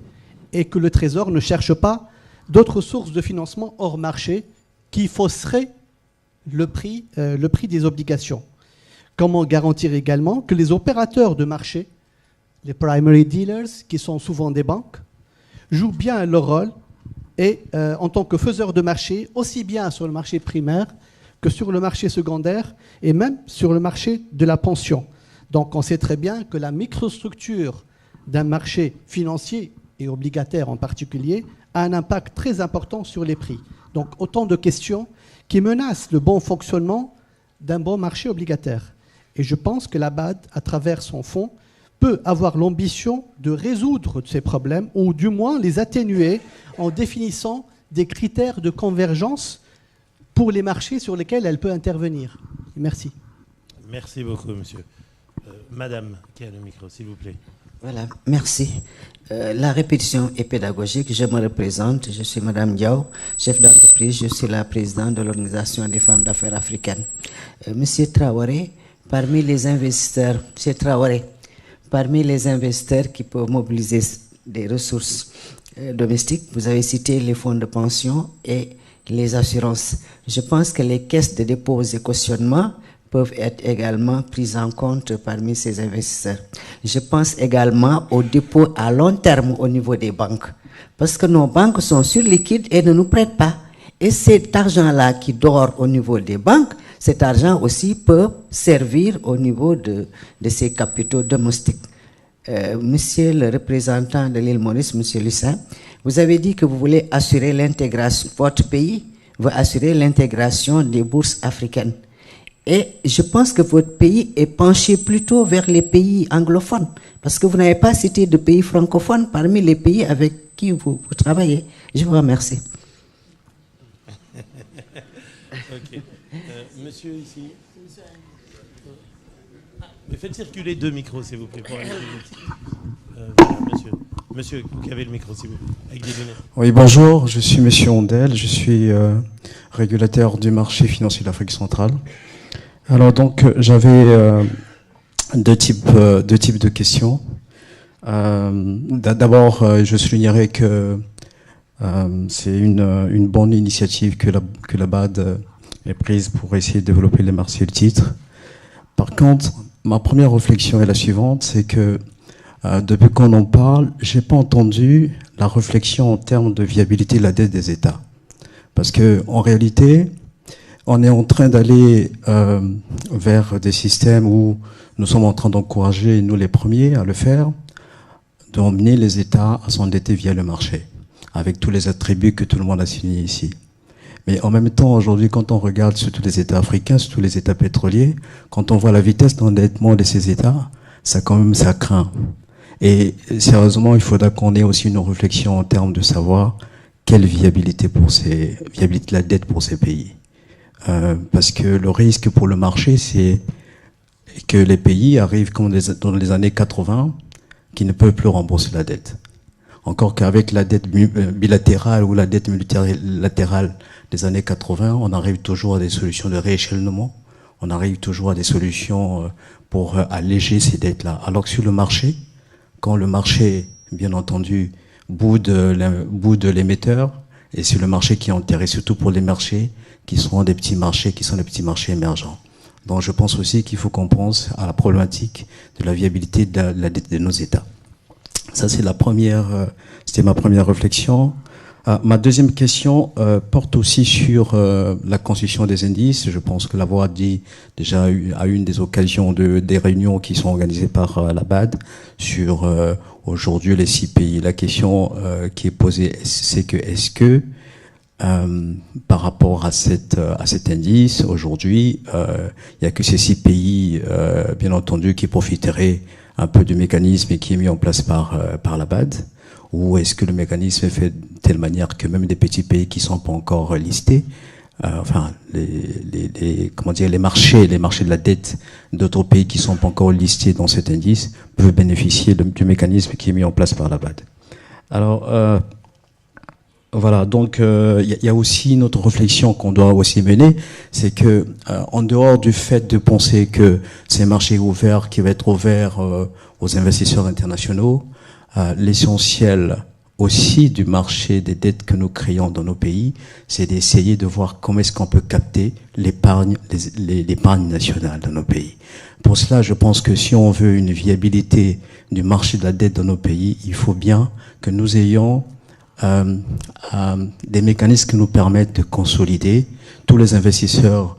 et que le Trésor ne cherche pas d'autres sources de financement hors marché qui fausseraient le prix des obligations. Comment garantir également que les opérateurs de marché, les primary dealers, qui sont souvent des banques, jouent bien leur rôle et en tant que faiseurs de marché, aussi bien sur le marché primaire que sur le marché secondaire et même sur le marché de la pension. Donc on sait très bien que la microstructure d'un marché financier et obligataire en particulier a un impact très important sur les prix. Donc autant de questions qui menacent le bon fonctionnement d'un bon marché obligataire. Et je pense que la BAD, à travers son fonds, peut avoir l'ambition de résoudre ces problèmes ou du moins les atténuer en définissant des critères de convergence pour les marchés sur lesquels elle peut intervenir. Merci. Merci beaucoup, monsieur. Madame, qui a le micro, s'il vous plaît. Voilà, merci. La répétition est pédagogique. Je me représente, je suis Madame Diaw, chef d'entreprise, je suis la présidente de l'Organisation des femmes d'affaires africaines. Monsieur Traoré, parmi les investisseurs, qui peuvent mobiliser des ressources domestiques, vous avez cité les fonds de pension et les assurances. Je pense que les caisses de dépôt et cautionnement peuvent être également prises en compte parmi ces investisseurs. Je pense également aux dépôts à long terme au niveau des banques, parce que nos banques sont surliquides et ne nous prêtent pas. Et cet argent-là qui dort au niveau des banques, cet argent aussi peut servir au niveau de ces capitaux domestiques. Monsieur le représentant de l'île Maurice, Monsieur Lucin, vous avez dit que vous voulez assurer l'intégration, votre pays veut assurer l'intégration des bourses africaines. Et je pense que votre pays est penché plutôt vers les pays anglophones, parce que vous n'avez pas cité de pays francophones parmi les pays avec qui vous travaillez. Je vous remercie. Ok. Monsieur ici. Mais faites circuler 2 micros, s'il vous plaît, pour aller plus vite. Voilà, monsieur, vous qui avez le micro, s'il vous plaît, avec des lunettes. Oui, bonjour, je suis monsieur Ondel, je suis régulateur du marché financier d'Afrique centrale. Alors donc, j'avais deux types de questions. D'abord, je soulignerai que c'est une bonne initiative que la BAD ait prise pour essayer de développer les marchés de titres. Par contre, ma première réflexion est la suivante, c'est que depuis qu'on en parle, j'ai pas entendu la réflexion en termes de viabilité de la dette des États. Parce que en réalité, on est en train d'aller vers des systèmes où nous sommes en train d'encourager, nous les premiers, à le faire, d'emmener les États à s'endetter via le marché, avec tous les attributs que tout le monde a signés ici. Mais en même temps, aujourd'hui, quand on regarde surtout les États africains, surtout les États pétroliers, quand on voit la vitesse d'endettement de ces États, ça craint. Et sérieusement, il faudra qu'on ait aussi une réflexion en termes de savoir quelle viabilité de la dette pour ces pays. Parce que le risque pour le marché, c'est et que les pays arrivent comme dans les années 80, qui ne peuvent plus rembourser la dette. Encore qu'avec la dette bilatérale ou la dette multilatérale des années 80, on arrive toujours à des solutions de rééchelonnement, on arrive toujours à des solutions pour alléger ces dettes-là. Alors que sur le marché, quand le marché, bien entendu, boude l'émetteur, et c'est le marché qui est enterré, surtout pour les marchés qui sont des petits marchés, qui sont des petits marchés émergents. Donc je pense aussi qu'il faut qu'on pense à la problématique de la viabilité de la dette de nos États. Ça, c'est c'était ma première réflexion. Ma deuxième question porte aussi sur la constitution des indices. Je pense que l'avoir dit déjà à une des occasions des réunions qui sont organisées par la BAD sur aujourd'hui les 6 pays. La question qui est posée, c'est que est-ce que par rapport à cet indice, aujourd'hui, il n'y a que ces 6 pays, bien entendu, qui profiteraient un peu du mécanisme qui est mis en place par la BAD, ou est-ce que le mécanisme est fait de telle manière que même des petits pays qui ne sont pas encore listés, les marchés de la dette d'autres pays qui ne sont pas encore listés dans cet indice peuvent bénéficier du mécanisme qui est mis en place par la BAD. Alors, voilà, donc il y a aussi une autre réflexion qu'on doit aussi mener, c'est que en dehors du fait de penser que ces marchés ouverts qui va être ouvert aux investisseurs internationaux, l'essentiel aussi du marché des dettes que nous créons dans nos pays, c'est d'essayer de voir comment est-ce qu'on peut capter l'épargne nationale dans nos pays. Pour cela, je pense que si on veut une viabilité du marché de la dette dans nos pays, il faut bien que nous ayons des mécanismes qui nous permettent de consolider tous les investisseurs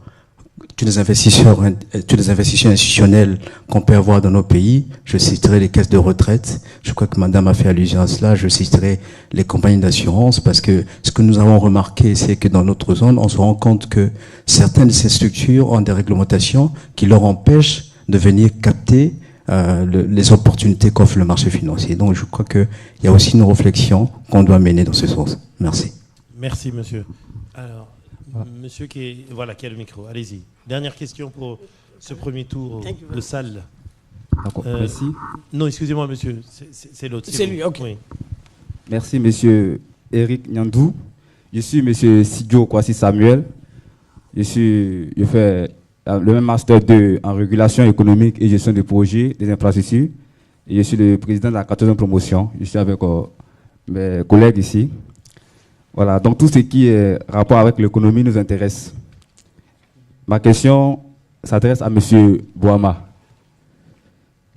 institutionnels qu'on peut avoir dans nos pays. Je citerai les caisses de retraite. Je crois que madame a fait allusion à cela. Je citerai les compagnies d'assurance parce que ce que nous avons remarqué, c'est que dans notre zone, on se rend compte que certaines de ces structures ont des réglementations qui leur empêchent de venir capter les opportunités qu'offre le marché financier. Donc je crois qu'il y a aussi une réflexion qu'on doit mener dans ce sens. Merci. Merci, monsieur. Alors, monsieur qui a le micro, allez-y. Dernière question pour ce premier tour de salle. Merci. Non, excusez-moi, monsieur, c'est l'autre. C'est lui, ok. Oui. Merci, monsieur Eric Nyandou. Je suis monsieur Sidjo Kwasi Samuel. Je fais le même master 2 en régulation économique et gestion des projets, des infrastructures. Et je suis le président de la 14e promotion. Je suis avec mes collègues ici. Voilà, donc tout ce qui est rapport avec l'économie nous intéresse. Ma question s'adresse à M. Boama.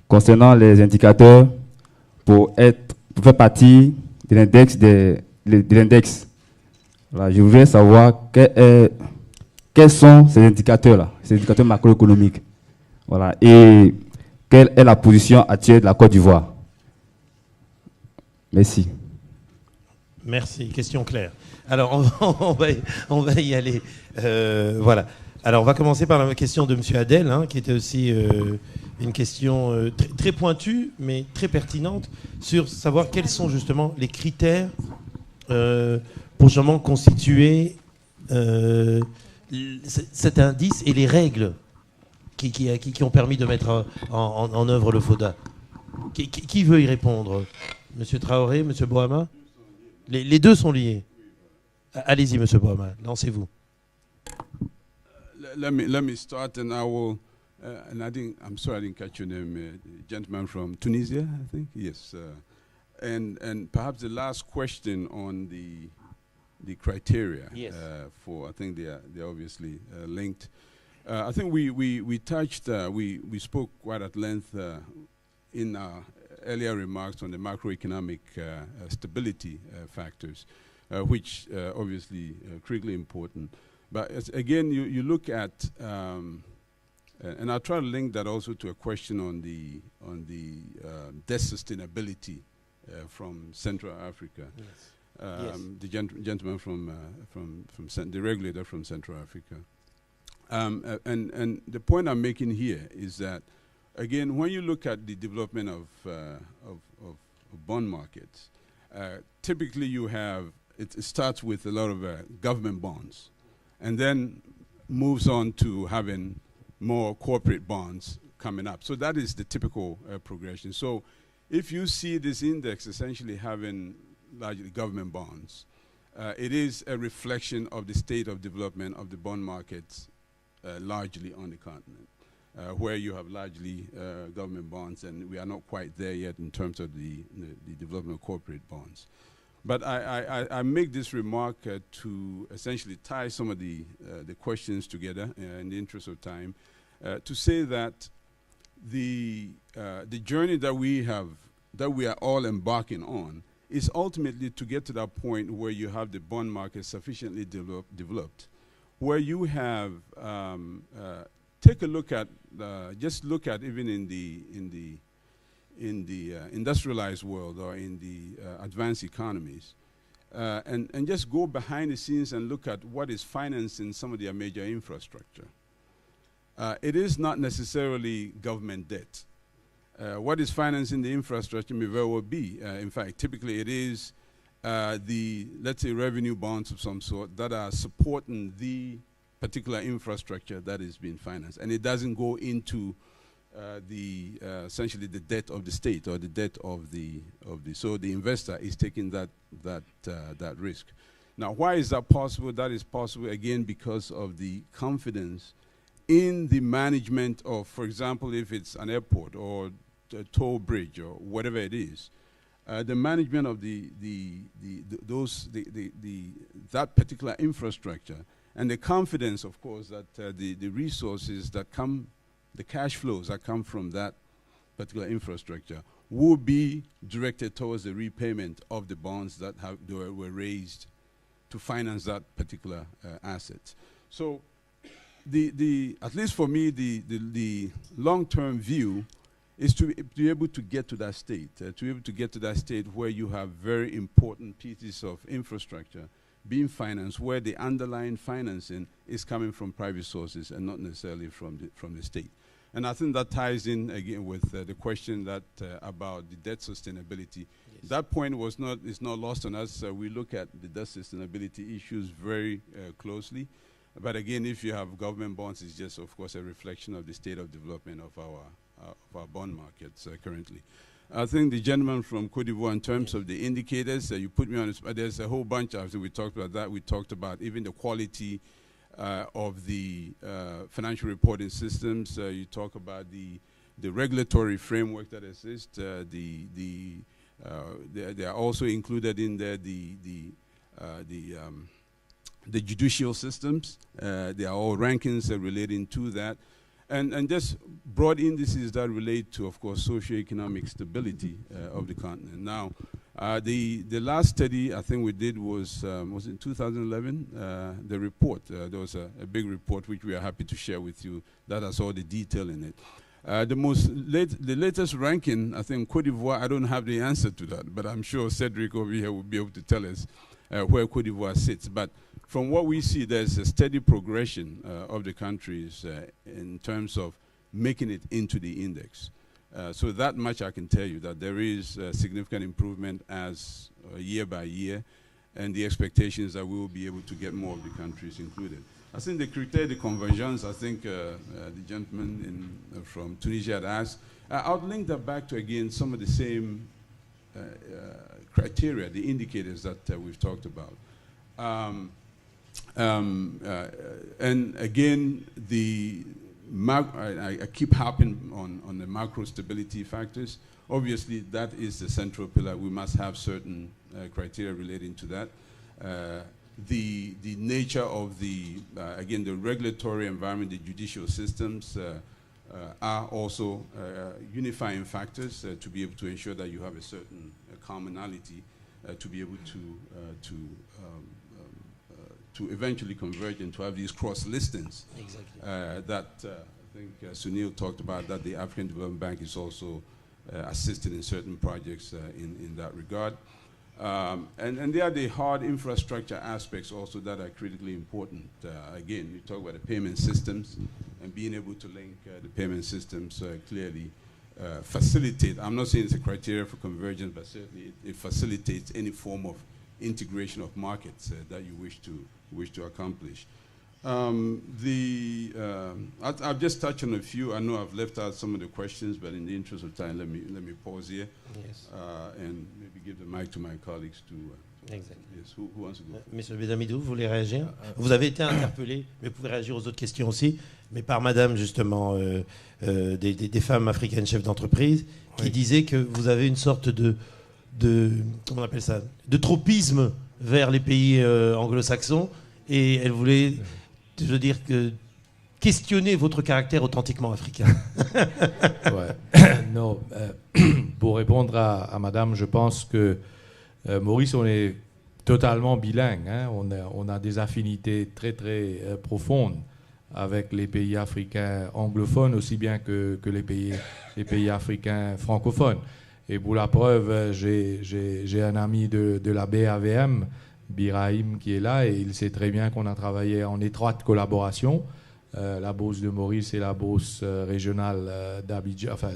Concernant les indicateurs pour faire partie de l'index, voilà, je voudrais savoir quels sont ces indicateurs-là, ces indicateurs macroéconomiques. Voilà, et quelle est la position actuelle de la Côte d'Ivoire? Merci. Merci, question claire. Alors, on va y aller. Voilà. Alors, on va commencer par la question de M. Adel, qui était aussi une question très pointue, mais très pertinente, sur savoir quels sont justement les critères pour justement constituer cet indice et les règles qui ont permis de mettre en œuvre le FODA. Qui veut y répondre? Monsieur Traoré, Monsieur Boama? Les deux sont liés. Allez-y, Monsieur Boama, lancez-vous. Let me start, and I will. And I'm sorry I didn't catch your name, gentleman from Tunisia, I think. Yes. And perhaps the last question on the criteria. Yes. I think they're obviously linked. I think we touched. We spoke quite at length in our earlier remarks on the macroeconomic stability factors, which obviously critically important. But again, you look at, and I'll try to link that also to a question on the debt sustainability from Central Africa. Yes. The gentleman from the regulator from Central Africa. And the point I'm making here is that, again, when you look at the development of bond markets, typically you have, it starts with a lot of government bonds, and then moves on to having more corporate bonds coming up. So that is the typical progression. So if you see this index essentially having largely government bonds, it is a reflection of the state of development of the bond markets largely on the continent, where you have largely government bonds, and we are not quite there yet in terms of the development of corporate bonds. But I make this remark to essentially tie some of the questions together in the interest of time, to say that the journey that we are all embarking on is ultimately to get to that point where you have the bond market sufficiently developed, where you have take a look at just look at even in the industrialized world or in the advanced economies, and just go behind the scenes and look at what is financing some of their major infrastructure. It is not necessarily government debt. What is financing the infrastructure may very well be, in fact, typically it is let's say, revenue bonds of some sort that are supporting the particular infrastructure that is being financed. And it doesn't go into essentially the debt of the state or the debt of the so the investor is taking that risk. Now, why is that possible? That is possible, again, because of the confidence in the management of, for example, if it's an airport or a toll bridge or whatever it is, the management of that particular infrastructure, and the confidence, of course, that the resources that come, the cash flows that come from that particular infrastructure will be directed towards the repayment of the bonds that were raised to finance that particular asset. So at least for me, the long-term view is to be able to get to that state, where you have very important pieces of infrastructure being financed, where the underlying financing is coming from private sources and not necessarily from the state. And I think that ties in again with the question that about the debt sustainability. Yes. That point is not lost on us. We look at the debt sustainability issues very closely. But again, if you have government bonds, it's just, of course, a reflection of the state of development of our bond markets currently. I think the gentleman from Cote d'Ivoire, in terms of the indicators, you put me on the spot. There's a whole bunch after we talked about that. We talked about even the quality of the financial reporting systems. You talk about the regulatory framework that exists. They are also included in there the judicial systems. They are all rankings relating to that. And just broad indices that relate to, of course, socioeconomic stability of the continent. Now, the last study I think we did was in 2011, the report. There was a big report which we are happy to share with you that has all the detail in it. The latest ranking, I think Cote d'Ivoire, I don't have the answer to that, but I'm sure Cedric over here will be able to tell us where Cote d'Ivoire sits. But from what we see, there's a steady progression of the countries in terms of making it into the index. So that much I can tell you, that there is significant improvement as year by year, and the expectation is that we will be able to get more of the countries included. I think the critères de convergence, I think the gentleman from Tunisia had asked, I'll link that back to, again, some of the same criteria, the indicators that we've talked about. And again, I keep harping on the macro stability factors. Obviously, that is the central pillar. We must have certain criteria relating to that. The nature of again, the regulatory environment, the judicial systems are also unifying factors to be able to ensure that you have a certain commonality to be able to eventually converge and to have these cross listings. Exactly. That I think Sunil talked about, that the African Development Bank is also assisted in certain projects in that regard. And there are the hard infrastructure aspects also that are critically important. Again, you talk about the payment systems, and being able to link the payment systems clearly facilitate. I'm not saying it's a criteria for convergence, but certainly it facilitates any form of integration of markets that you wish to accomplish. I've just touched on a few. I know I've left out some of the questions, but in the interest of time, let me pause here. Yes. And maybe give the mic to my colleagues to. Exact. Yes. Who wants to go? Monsieur Benhamidou, vous voulez réagir? Vous avez été interpellé, mais vous pouvez réagir aux autres questions aussi, mais par Madame justement des femmes africaines chefs d'entreprise qui disaient que vous avez une sorte de comment on appelle ça, de tropisme vers les pays anglo-saxons, et elle voulait, je veux dire, questionner votre caractère authentiquement africain. Non, pour répondre à Madame, je pense que Maurice, on est totalement bilingue. Hein. On a des affinités très très profondes avec les pays africains anglophones aussi bien que les pays africains francophones. Et pour la preuve, j'ai un ami de la BAVM, Birahim, qui est là, et il sait très bien qu'on a travaillé en étroite collaboration. La bourse de Maurice et la bourse régionale d'Abidjan, enfin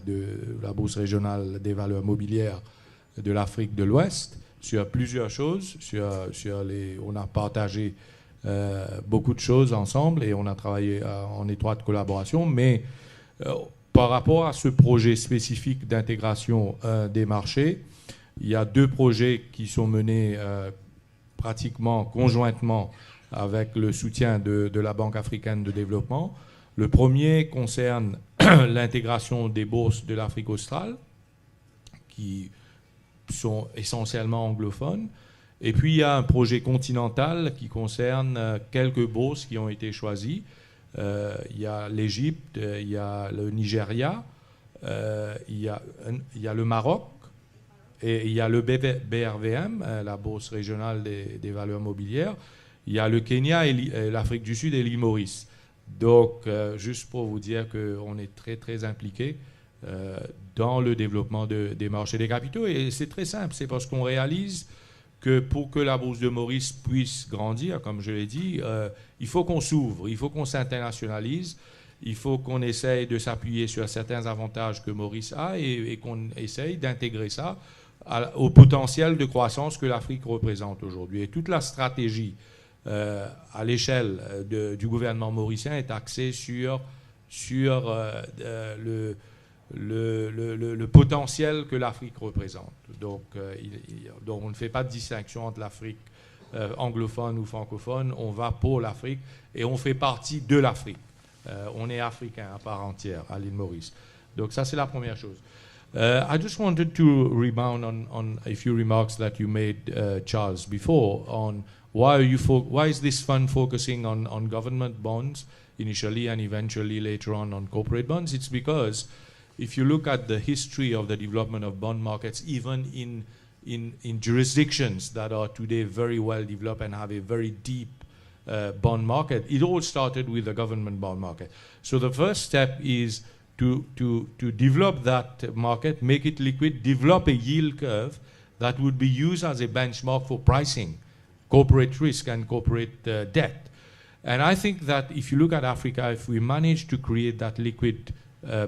la bourse régionale des valeurs mobilières de l'Afrique de l'Ouest, sur plusieurs choses. On a partagé beaucoup de choses ensemble et on a travaillé en étroite collaboration. Mais par rapport à ce projet spécifique d'intégration des marchés, il y a 2 projets qui sont menés pratiquement conjointement avec le soutien de la Banque africaine de développement. Le premier concerne l'intégration des bourses de l'Afrique australe, qui sont essentiellement anglophones. Et puis il y a un projet continental qui concerne quelques bourses qui ont été choisies. Il y a l'Égypte, il y a le Nigeria, il y a le Maroc, et il y a le BRVM, la bourse régionale des valeurs mobilières. Il y a le Kenya, et l'Afrique du Sud et l'île Maurice. Donc, juste pour vous dire qu'on est très, très impliqué dans le développement des marchés des capitaux. Et c'est très simple, c'est parce qu'on réalise que pour que la bourse de Maurice puisse grandir, comme je l'ai dit, il faut qu'on s'ouvre, il faut qu'on s'internationalise, il faut qu'on essaye de s'appuyer sur certains avantages que Maurice a et qu'on essaye d'intégrer ça au potentiel de croissance que l'Afrique représente aujourd'hui. Et toute la stratégie à l'échelle du gouvernement mauricien est axée sur le potentiel que l'Afrique représente. Donc on ne fait pas de distinction entre l'Afrique anglophone ou francophone, on va pour l'Afrique et on fait partie de l'Afrique. On est africain à part entière à l'île Maurice. Donc ça, c'est la première chose. I just wanted to rebound on a few remarks that you made, Charles, before on why is this fund focusing on government bonds initially and eventually later on corporate bonds? It's because if you look at the history of the development of bond markets, even in jurisdictions that are today very well developed and have a very deep bond market, it all started with the government bond market. So the first step is to develop that market, make it liquid, develop a yield curve that would be used as a benchmark for pricing corporate risk and corporate debt. And I think that if you look at Africa, if we manage to create that liquid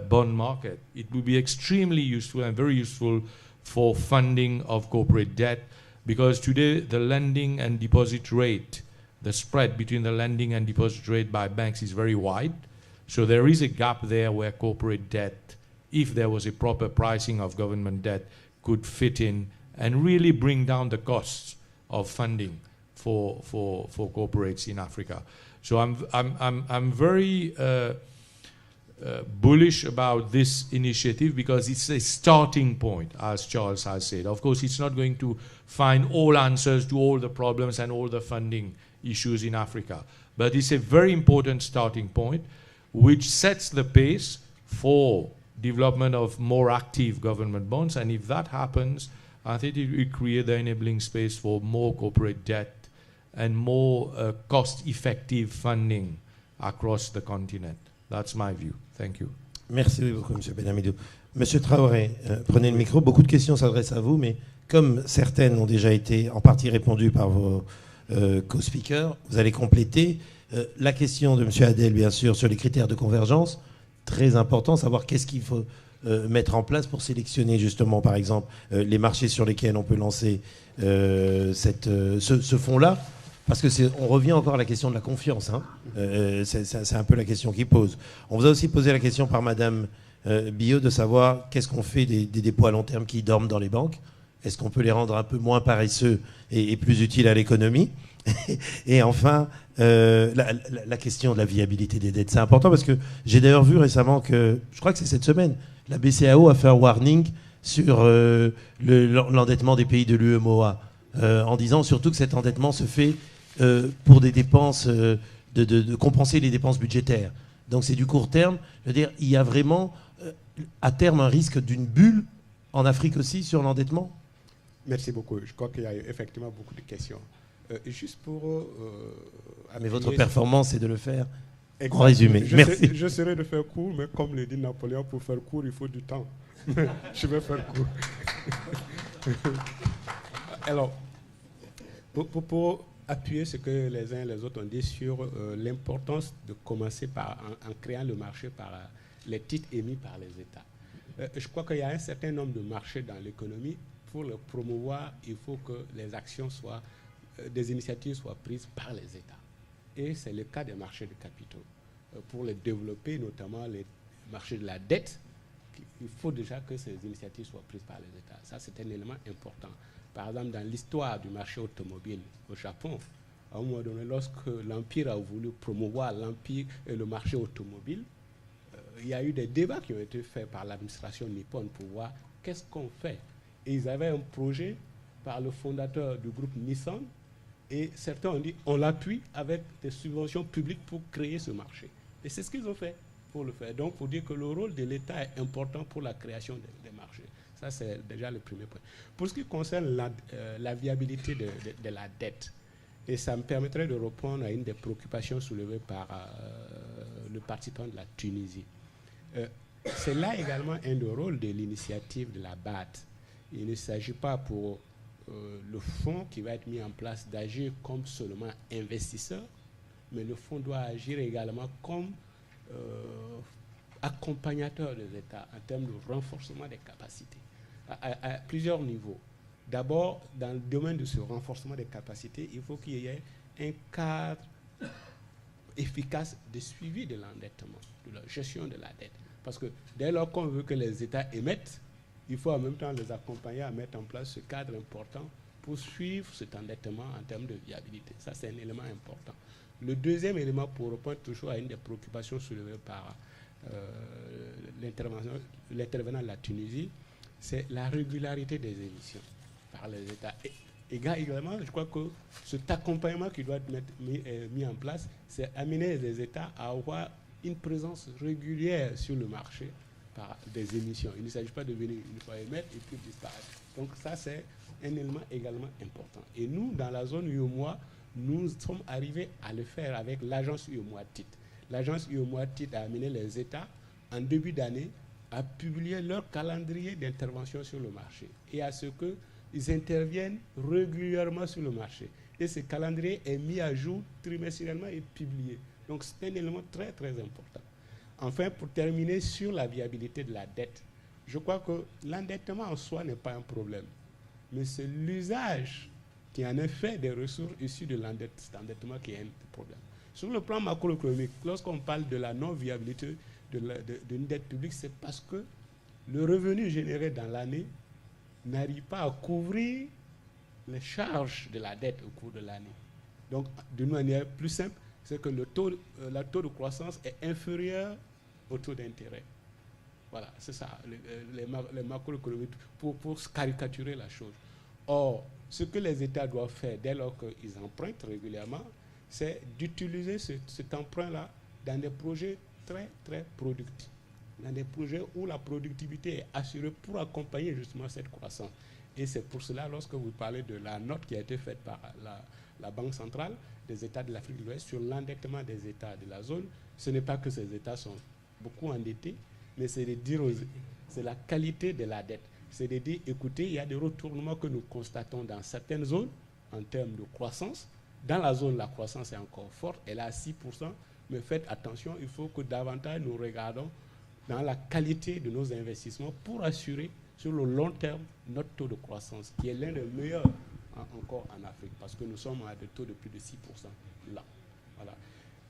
bond market, it will be extremely useful and very useful for funding of corporate debt, because today the lending and deposit rate, the spread between the lending and deposit rate by banks is very wide. So there is a gap there where corporate debt, if there was a proper pricing of government debt, could fit in and really bring down the costs of funding for corporates in Africa. So I'm very bullish about this initiative because it's a starting point, as Charles has said. Of course, it's not going to find all answers to all the problems and all the funding issues in Africa, but it's a very important starting point which sets the pace for development of more active government bonds. And if that happens, I think it will create the enabling space for more corporate debt and more cost-effective funding across the continent. That's my view. Thank you. Merci beaucoup, M. Benhamidou. Monsieur Traoré, prenez le micro. Beaucoup de questions s'adressent à vous, mais comme certaines ont déjà été en partie répondues par vos co-speakers, vous allez compléter. La question de M. Adel, bien sûr, sur les critères de convergence, très important, savoir qu'est-ce qu'il faut mettre en place pour sélectionner justement, par exemple, les marchés sur lesquels on peut lancer ce fonds-là. parce que on revient encore à la question de la confiance. Hein. C'est un peu la question qu'il pose. On vous a aussi posé la question par Madame Billot de savoir qu'est-ce qu'on fait des dépôts à long terme qui dorment dans les banques. Est-ce qu'on peut les rendre un peu moins paresseux et plus utiles à l'économie? Et enfin, la question de la viabilité des dettes. C'est important parce que j'ai d'ailleurs vu récemment que, je crois que c'est cette semaine, la BCAO a fait un warning sur l'endettement des pays de l'UEMOA, en disant surtout que cet endettement se fait pour des dépenses, de compenser les dépenses budgétaires. Donc c'est du court terme. Je veux dire, il y a vraiment à terme un risque d'une bulle en Afrique aussi sur l'endettement. Merci beaucoup. Je crois qu'il y a effectivement beaucoup de questions. Juste pour... mais votre performance, c'est de le faire en résumé. Merci. Je serais de faire court, mais comme le dit Napoléon, pour faire court, il faut du temps. Je vais faire court. Alors, pour appuyer ce que les uns et les autres ont dit sur l'importance de commencer en créant le marché par les titres émis par les États. Je crois qu'il y a un certain nombre de marchés dans l'économie. Pour le promouvoir, il faut que les actions des initiatives soient prises par les États. Et c'est le cas des marchés de capitaux. Pour les développer, notamment les marchés de la dette, il faut déjà que ces initiatives soient prises par les États. Ça, c'est un élément important. Par exemple, dans l'histoire du marché automobile au Japon, à un moment donné, lorsque l'Empire a voulu promouvoir le marché automobile, il y a eu des débats qui ont été faits par l'administration nippone pour voir qu'est-ce qu'on fait. Et ils avaient un projet par le fondateur du groupe Nissan, et certains ont dit on l'appuie avec des subventions publiques pour créer ce marché. Et c'est ce qu'ils ont fait pour le faire. Donc, pour dire que le rôle de l'État est important pour la création des marchés. Ça, c'est déjà le premier point. Pour ce qui concerne la viabilité de la dette, et ça me permettrait de répondre à une des préoccupations soulevées par le participant de la Tunisie. C'est là également un des rôles de l'initiative de la BAD. Il ne s'agit pas pour le fonds qui va être mis en place d'agir comme seulement investisseur, mais le fonds doit agir également comme accompagnateur des États en termes de renforcement des capacités à plusieurs niveaux. D'abord, dans le domaine de ce renforcement des capacités, il faut qu'il y ait un cadre efficace de suivi de l'endettement, de la gestion de la dette. Parce que dès lors qu'on veut que les États émettent, il faut en même temps les accompagner à mettre en place ce cadre important pour suivre cet endettement en termes de viabilité. Ça, c'est un élément important. Le deuxième élément, pour répondre toujours à une des préoccupations soulevées par l'intervenant de la Tunisie, c'est la régularité des émissions par les États. Et également, je crois que cet accompagnement qui doit être mis en place, c'est amener les États à avoir une présence régulière sur le marché par des émissions. Il ne s'agit pas de venir une fois émettre et puis disparaître. Donc ça, c'est un élément également important. Et nous, dans la zone UEMOA, nous sommes arrivés à le faire avec l'agence UEMOA-TIT. L'agence UEMOA-TIT a amené les États, en début d'année, à publier leur calendrier d'intervention sur le marché et à ce qu'ils interviennent régulièrement sur le marché. Et ce calendrier est mis à jour trimestriellement et publié. Donc c'est un élément très, très important. Enfin, pour terminer sur la viabilité de la dette, je crois que l'endettement en soi n'est pas un problème, mais c'est l'usage qui en est fait des ressources issues de l'endettement qui est un problème. Sur le plan macroéconomique, lorsqu'on parle de la non-viabilité d'une dette publique, c'est parce que le revenu généré dans l'année n'arrive pas à couvrir les charges de la dette au cours de l'année. Donc, d'une manière plus simple, c'est que le taux de croissance est inférieur au taux d'intérêt. Voilà, c'est ça, les macroéconomies, pour caricaturer la chose. Or, ce que les États doivent faire dès lors qu'ils empruntent régulièrement, c'est d'utiliser cet emprunt-là dans des projets très, très productifs, dans des projets où la productivité est assurée pour accompagner justement cette croissance. Et c'est pour cela, lorsque vous parlez de la note qui a été faite par la Banque centrale des États de l'Afrique de l'Ouest sur l'endettement des États de la zone, ce n'est pas que ces États sont beaucoup endettés, mais c'est de dire, c'est la qualité de la dette. C'est de dire, écoutez, il y a des retournements que nous constatons dans certaines zones en termes de croissance. Dans la zone, la croissance est encore forte, elle est à 6%, mais faites attention, il faut que davantage nous regardons dans la qualité de nos investissements pour assurer sur le long terme notre taux de croissance, qui est l'un des meilleurs encore en Afrique, parce que nous sommes à des taux de plus de 6% là. Voilà.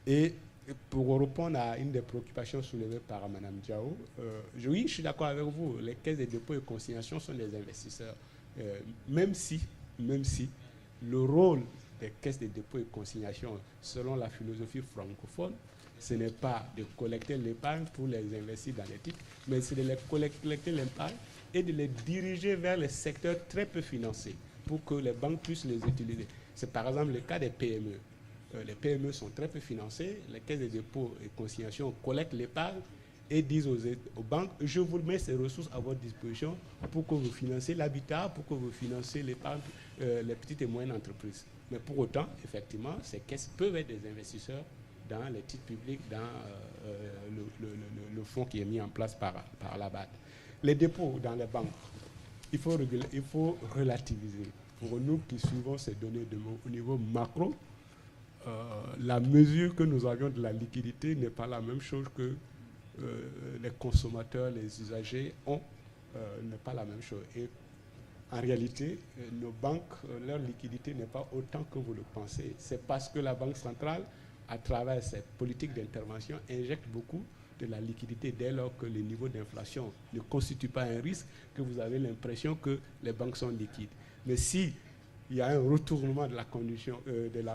Et pour répondre à une des préoccupations soulevées par Mme Diao, oui, je suis d'accord avec vous, les caisses de dépôt et consignation sont des investisseurs. Même si le rôle des caisses de dépôt et consignation, selon la philosophie francophone, ce n'est pas de collecter l'épargne pour les investir dans les titres, mais c'est de les collecter l'épargne et de les diriger vers les secteurs très peu financés pour que les banques puissent les utiliser. C'est par exemple le cas des PME. Les PME sont très peu financées, les caisses de dépôt et consignation collectent l'épargne et disent aux banques, je vous mets ces ressources à votre disposition pour que vous financez l'habitat, pour que vous financez l'épargne, les petites et moyennes entreprises. Mais pour autant, effectivement, ces caisses peuvent être des investisseurs dans les titres publics, dans le fonds qui est mis en place par la BAD. Les dépôts dans les banques, il faut relativiser. Pour nous qui suivons ces données au niveau macro, la mesure que nous avions de la liquidité n'est pas la même chose que les consommateurs, les usagers ont, n'est pas la même chose. Et en réalité, nos banques, leur liquidité n'est pas autant que vous le pensez. C'est parce que la Banque centrale, à travers cette politique d'intervention, injecte beaucoup de la liquidité dès lors que le niveau d'inflation ne constitue pas un risque, que vous avez l'impression que les banques sont liquides. Mais si il y a un retournement de la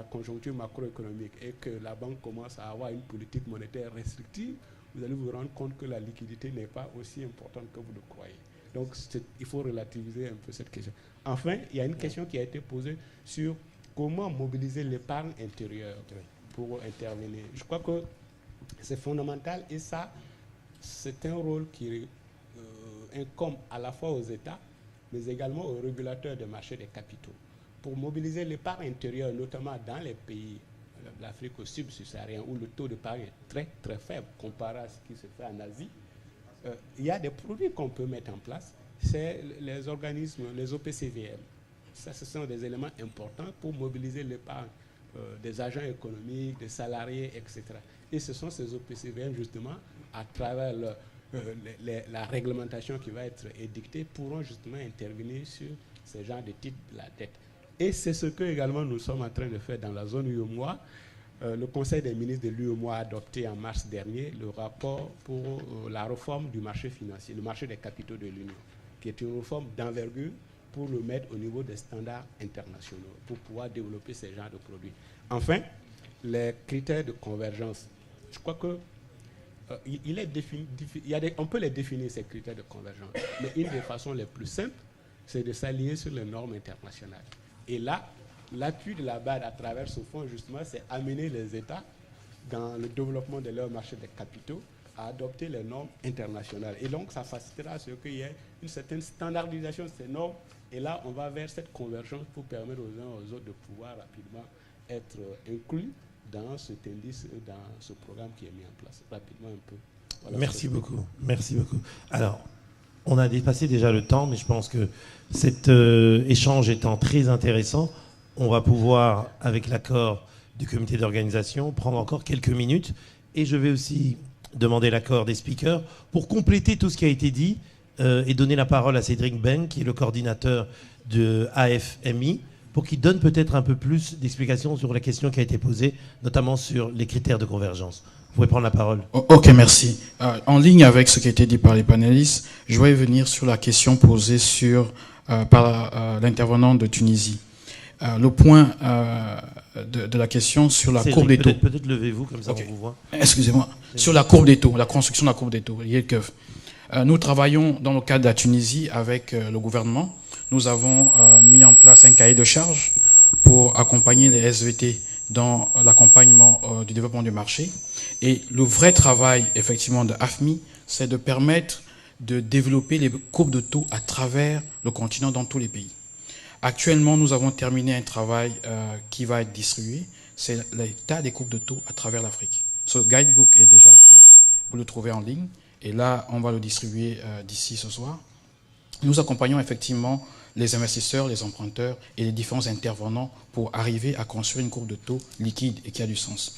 conjoncture macroéconomique et que la banque commence à avoir une politique monétaire restrictive, vous allez vous rendre compte que la liquidité n'est pas aussi importante que vous le croyez. Donc, il faut relativiser un peu cette question. Enfin, il y a une question qui a été posée sur comment mobiliser l'épargne intérieure pour intervenir. Je crois que c'est fondamental et ça, c'est un rôle qui incombe à la fois aux États, mais également aux régulateurs des marchés des capitaux. Pour mobiliser l'épargne intérieure, notamment dans les pays de l'Afrique subsaharienne, où le taux d'épargne est très très faible comparé à ce qui se fait en Asie, il y a des produits qu'on peut mettre en place. C'est les organismes, les OPCVM. Ça, ce sont des éléments importants pour mobiliser l'épargne des agents économiques, des salariés, etc. Et ce sont ces OPCVM, justement, à travers la réglementation qui va être édictée, pourront justement intervenir sur ces genres de titres de la dette. Et c'est ce que également nous sommes en train de faire dans la zone UEMOA. Le Conseil des ministres de l'UEMOA a adopté en mars dernier le rapport pour la réforme du marché financier, le marché des capitaux de l'Union, qui est une réforme d'envergure pour le mettre au niveau des standards internationaux, pour pouvoir développer ces genres de produits. Enfin, les critères de convergence. Je crois que on peut les définir, ces critères de convergence, mais une des façons les plus simples, c'est de s'aligner sur les normes internationales. Et là, l'appui de la BAD à travers ce fonds, justement, c'est amener les États, dans le développement de leur marché des capitaux, à adopter les normes internationales. Et donc, ça facilitera ce qu'il y ait une certaine standardisation de ces normes. Et là, on va vers cette convergence pour permettre aux uns aux autres de pouvoir rapidement être inclus dans cet indice, dans ce programme qui est mis en place. Rapidement un peu. Voilà. Merci beaucoup. Merci beaucoup. Alors, on a dépassé déjà le temps, mais je pense que cet échange étant très intéressant, on va pouvoir, avec l'accord du comité d'organisation, prendre encore quelques minutes. Et je vais aussi demander l'accord des speakers pour compléter tout ce qui a été dit et donner la parole à Cédric Ben, qui est le coordinateur de AFMI, pour qu'il donne peut-être un peu plus d'explications sur la question qui a été posée, notamment sur les critères de convergence. Vous pouvez prendre la parole. Ok, merci. En ligne avec ce qui a été dit par les panélistes, je vais venir sur la question posée par l'intervenant de Tunisie. Le point de la question sur la courbe des taux. Peut-être levez-vous, comme ça on vous voit. Excusez-moi. Sur la courbe des taux, la construction de la courbe des taux, nous travaillons dans le cadre de la Tunisie avec le gouvernement. Nous avons mis en place un cahier de charges pour accompagner les SVT dans l'accompagnement du développement du marché. Et le vrai travail, effectivement, de AFMI, c'est de permettre de développer les courbes de taux à travers le continent dans tous les pays. Actuellement, nous avons terminé un travail qui va être distribué. C'est l'état des courbes de taux à travers l'Afrique. Ce guidebook est déjà fait. Vous le trouvez en ligne. Et là, on va le distribuer d'ici ce soir. Nous accompagnons effectivement les investisseurs, les emprunteurs et les différents intervenants pour arriver à construire une courbe de taux liquide et qui a du sens.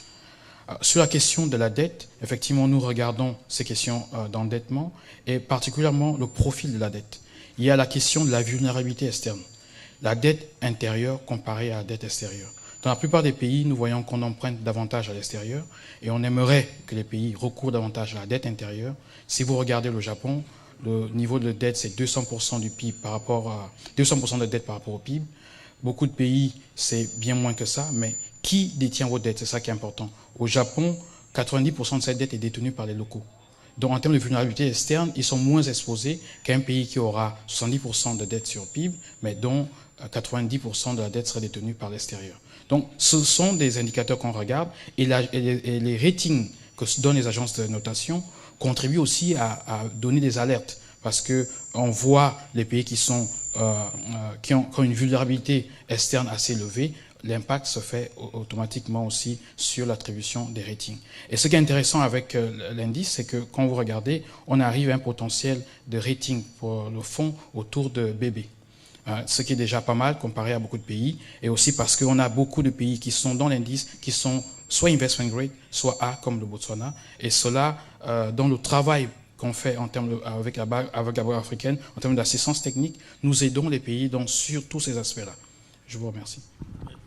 Sur la question de la dette, effectivement, nous regardons ces questions d'endettement et particulièrement le profil de la dette. Il y a la question de la vulnérabilité externe. la dette intérieure comparée à la dette extérieure. Dans la plupart des pays, nous voyons qu'on emprunte davantage à l'extérieur et on aimerait que les pays recourent davantage à la dette intérieure. Si vous regardez le Japon, le niveau de dette, c'est 200% du PIB par rapport à 200% de dette par rapport au PIB. Beaucoup de pays, c'est bien moins que ça, mais qui détient vos dettes? C'est ça qui est important. Au Japon, 90% de cette dette est détenue par les locaux. Donc, en termes de vulnérabilité externe, ils sont moins exposés qu'un pays qui aura 70% de dette sur PIB, mais dont 90% de la dette serait détenue par l'extérieur. Donc, ce sont des indicateurs qu'on regarde et les ratings que donnent les agences de notation contribuent aussi à donner des alertes parce qu'on voit les pays qui ont une vulnérabilité externe assez élevée, l'impact se fait automatiquement aussi sur l'attribution des ratings. Et ce qui est intéressant avec l'indice, c'est que quand vous regardez, on arrive à un potentiel de rating pour le fonds autour de BB. Ce qui est déjà pas mal comparé à beaucoup de pays, et aussi parce qu'on a beaucoup de pays qui sont dans l'indice, qui sont soit investment grade, soit A, comme le Botswana, et cela, dans le travail qu'on fait en termes avec la Banque africaine, en termes d'assistance technique, nous aidons les pays sur tous ces aspects-là. Je vous remercie.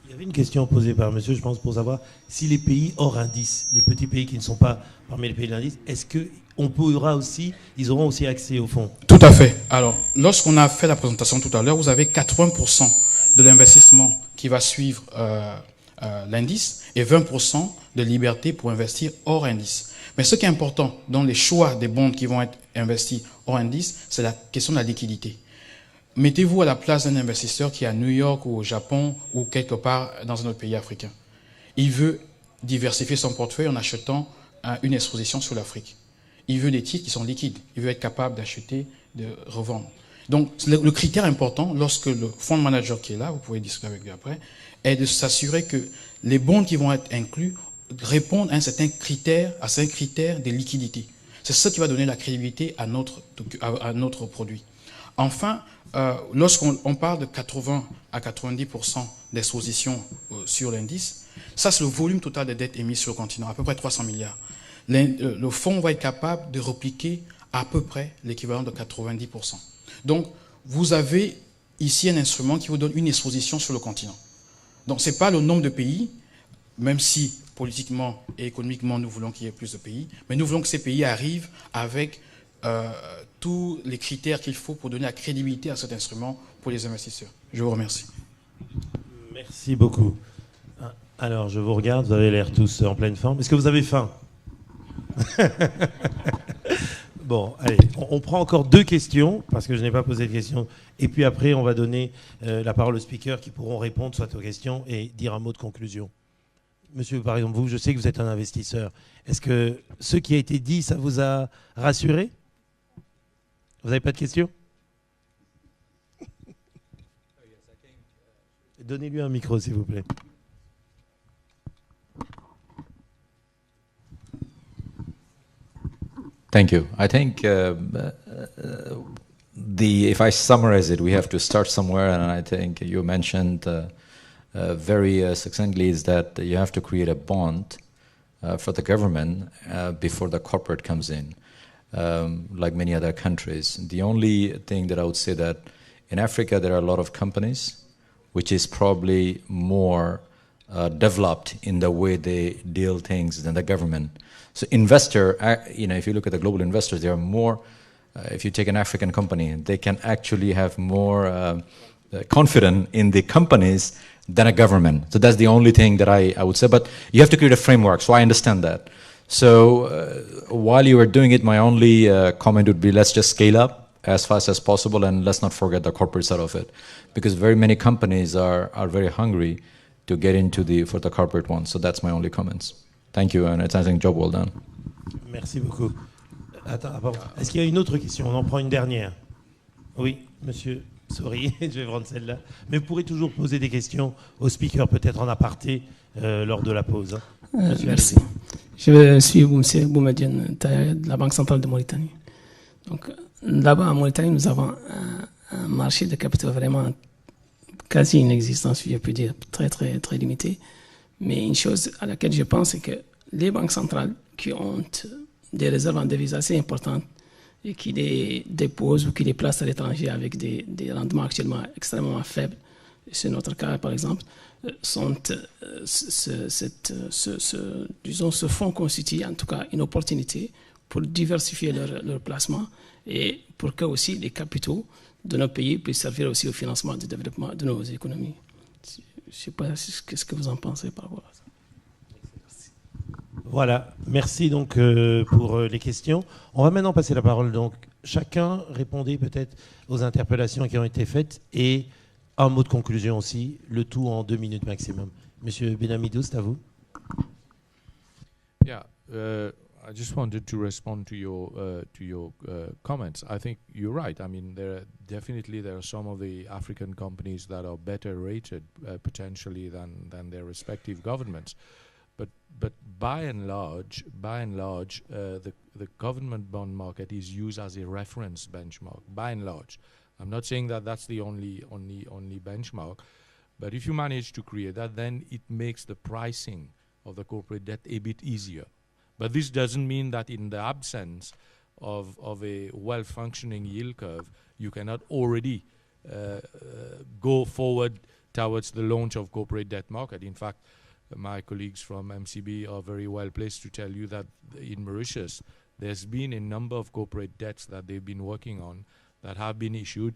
Il y avait une question posée par monsieur, je pense, pour savoir si les pays hors indice, les petits pays qui ne sont pas parmi les pays de l'indice, est-ce qu'ils auront aussi accès au fonds? Tout à fait. Alors, lorsqu'on a fait la présentation tout à l'heure, vous avez 80% de l'investissement qui va suivre l'indice et 20% de liberté pour investir hors indice. Mais ce qui est important dans les choix des bonds qui vont être investis hors indice, c'est la question de la liquidité. Mettez-vous à la place d'un investisseur qui est à New York ou au Japon ou quelque part dans un autre pays africain. Il veut diversifier son portefeuille en achetant une exposition sur l'Afrique. Il veut des titres qui sont liquides. Il veut être capable d'acheter, de revendre. Donc, le critère important, lorsque le fund manager qui est là, vous pouvez discuter avec lui après, est de s'assurer que les bonds qui vont être inclus répondent à un certain critère de liquidité. C'est ce qui va donner la crédibilité à notre produit. Enfin, lorsqu'on parle de 80 à 90% d'exposition sur l'indice, ça c'est le volume total des dettes émises sur le continent, à peu près 300 milliards. Le fonds va être capable de repliquer à peu près l'équivalent de 90%. Donc, vous avez ici un instrument qui vous donne une exposition sur le continent. Donc, ce n'est pas le nombre de pays, même si politiquement et économiquement nous voulons qu'il y ait plus de pays, mais nous voulons que ces pays arrivent avec tous les critères qu'il faut pour donner la crédibilité à cet instrument pour les investisseurs. Je vous remercie. Merci beaucoup. Alors, je vous regarde, vous avez l'air tous en pleine forme. Est-ce que vous avez faim? Bon, allez, on prend encore 2 questions, parce que je n'ai pas posé de questions. Et puis après, on va donner la parole aux speakers qui pourront répondre soit aux questions et dire un mot de conclusion. Monsieur, par exemple, vous, je sais que vous êtes un investisseur. Est-ce que ce qui a été dit, ça vous a rassuré? Vous n'avez pas de questions? Donnez-lui un micro, s'il vous plaît. Thank you. I think if I summarize it, we have to start somewhere, and I think you mentioned very succinctly is that you have to create a bond for the government before the corporate comes in, like many other countries. The only thing that I would say that in Africa there are a lot of companies which is probably more developed in the way they deal things than the government. So investor, if you look at the global investors, there are more, if you take an African company, they can actually have more confidence in the companies than a government. So that's the only thing that I would say. But you have to create a framework, so I understand that. So while you are doing it, my only comment would be let's just scale up as fast as possible and let's not forget the corporate side of it. Because very many companies are very hungry to get into for the corporate one. So that's my only comments. Thank you, and it's a job well done. Merci beaucoup. Attends, est-ce qu'il y a une autre question? On en prend une dernière. Oui, monsieur, sorry, je vais prendre celle-là. Mais vous pourrez toujours poser des questions aux speakers, peut-être en aparté, lors de la pause. Merci. Je suis M. Boumediene de la Banque centrale de Mauritanie. Donc, là-bas, en Mauritanie, nous avons un marché de capitaux vraiment quasi inexistant, si je peux dire, très, très, très limité. Mais une chose à laquelle je pense, c'est que les banques centrales qui ont des réserves en devises assez importantes et qui les déposent ou qui les placent à l'étranger avec des rendements actuellement extrêmement faibles, c'est notre cas par exemple, disons, ce fonds constitue en tout cas une opportunité pour diversifier leur placement et pour que aussi les capitaux de nos pays puissent servir aussi au financement du développement de nos économies. Je ne sais pas qu'est-ce que vous en pensez par rapport à ça. Voilà, merci donc pour les questions. On va maintenant passer la parole. Donc, chacun répondez peut-être aux interpellations qui ont été faites et un mot de conclusion aussi, le tout en 2 minutes maximum. Monsieur Benhamidou, c'est à vous. Yeah, I just wanted to respond to your comments. I think you're right. I mean, there are some of the African companies that are better rated potentially than their respective governments. But by and large, the government bond market is used as a reference benchmark. By and large, I'm not saying that that's the only benchmark, but if you manage to create that, then it makes the pricing of the corporate debt a bit easier. But this doesn't mean that in the absence of a well-functioning yield curve, you cannot already go forward towards the launch of corporate debt market. In fact, my colleagues from MCB are very well placed to tell you that in Mauritius, there's been a number of corporate debts that they've been working on that have been issued,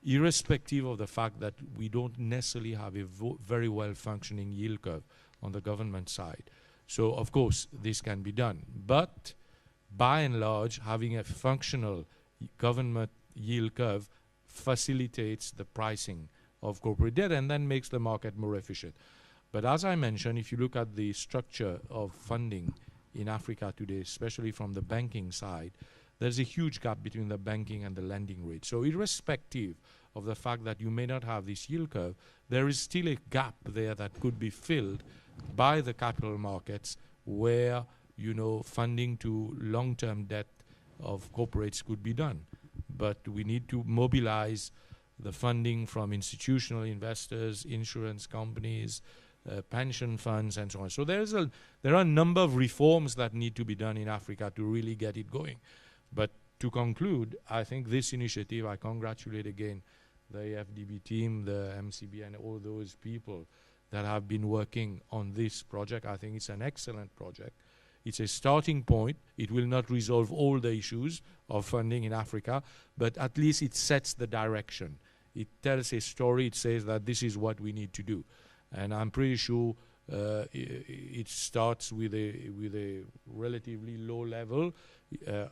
irrespective of the fact that we don't necessarily have a very well-functioning yield curve on the government side. So, of course, this can be done. But, by and large, having a functional government yield curve facilitates the pricing of corporate debt and then makes the market more efficient. But as I mentioned, if you look at the structure of funding in Africa today, especially from the banking side, there's a huge gap between the banking and the lending rate. So irrespective of the fact that you may not have this yield curve, there is still a gap there that could be filled by the capital markets where, you know, funding to long-term debt of corporates could be done. But we need to mobilize the funding from institutional investors, insurance companies, pension funds, and so on. So there are a number of reforms that need to be done in Africa to really get it going. But to conclude, I think this initiative, I congratulate again the FDB team, the MCB, and all those people that have been working on this project. I think it's an excellent project. It's a starting point. It will not resolve all the issues of funding in Africa, but at least it sets the direction. It tells a story. It says that this is what we need to do. And I'm pretty sure it starts with a relatively low level.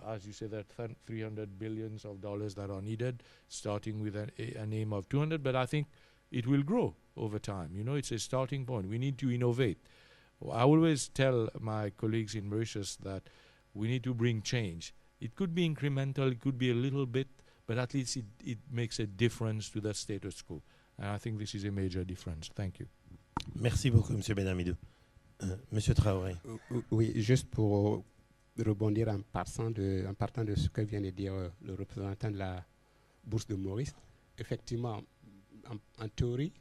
As you say, there are $300 billion that are needed, starting with an aim of 200. But I think it will grow over time. You know, it's a starting point. We need to innovate. I always tell my colleagues in Mauritius that we need to bring change. It could be incremental, it could be a little bit, but at least it makes a difference to the status quo. And I think this is a major difference. Thank you. Merci beaucoup, M. Benhamidou. Monsieur Traoré. Oui, juste pour rebondir en partant de ce que vient de dire le représentant de la Bourse de Maurice. Effectivement, en théorie,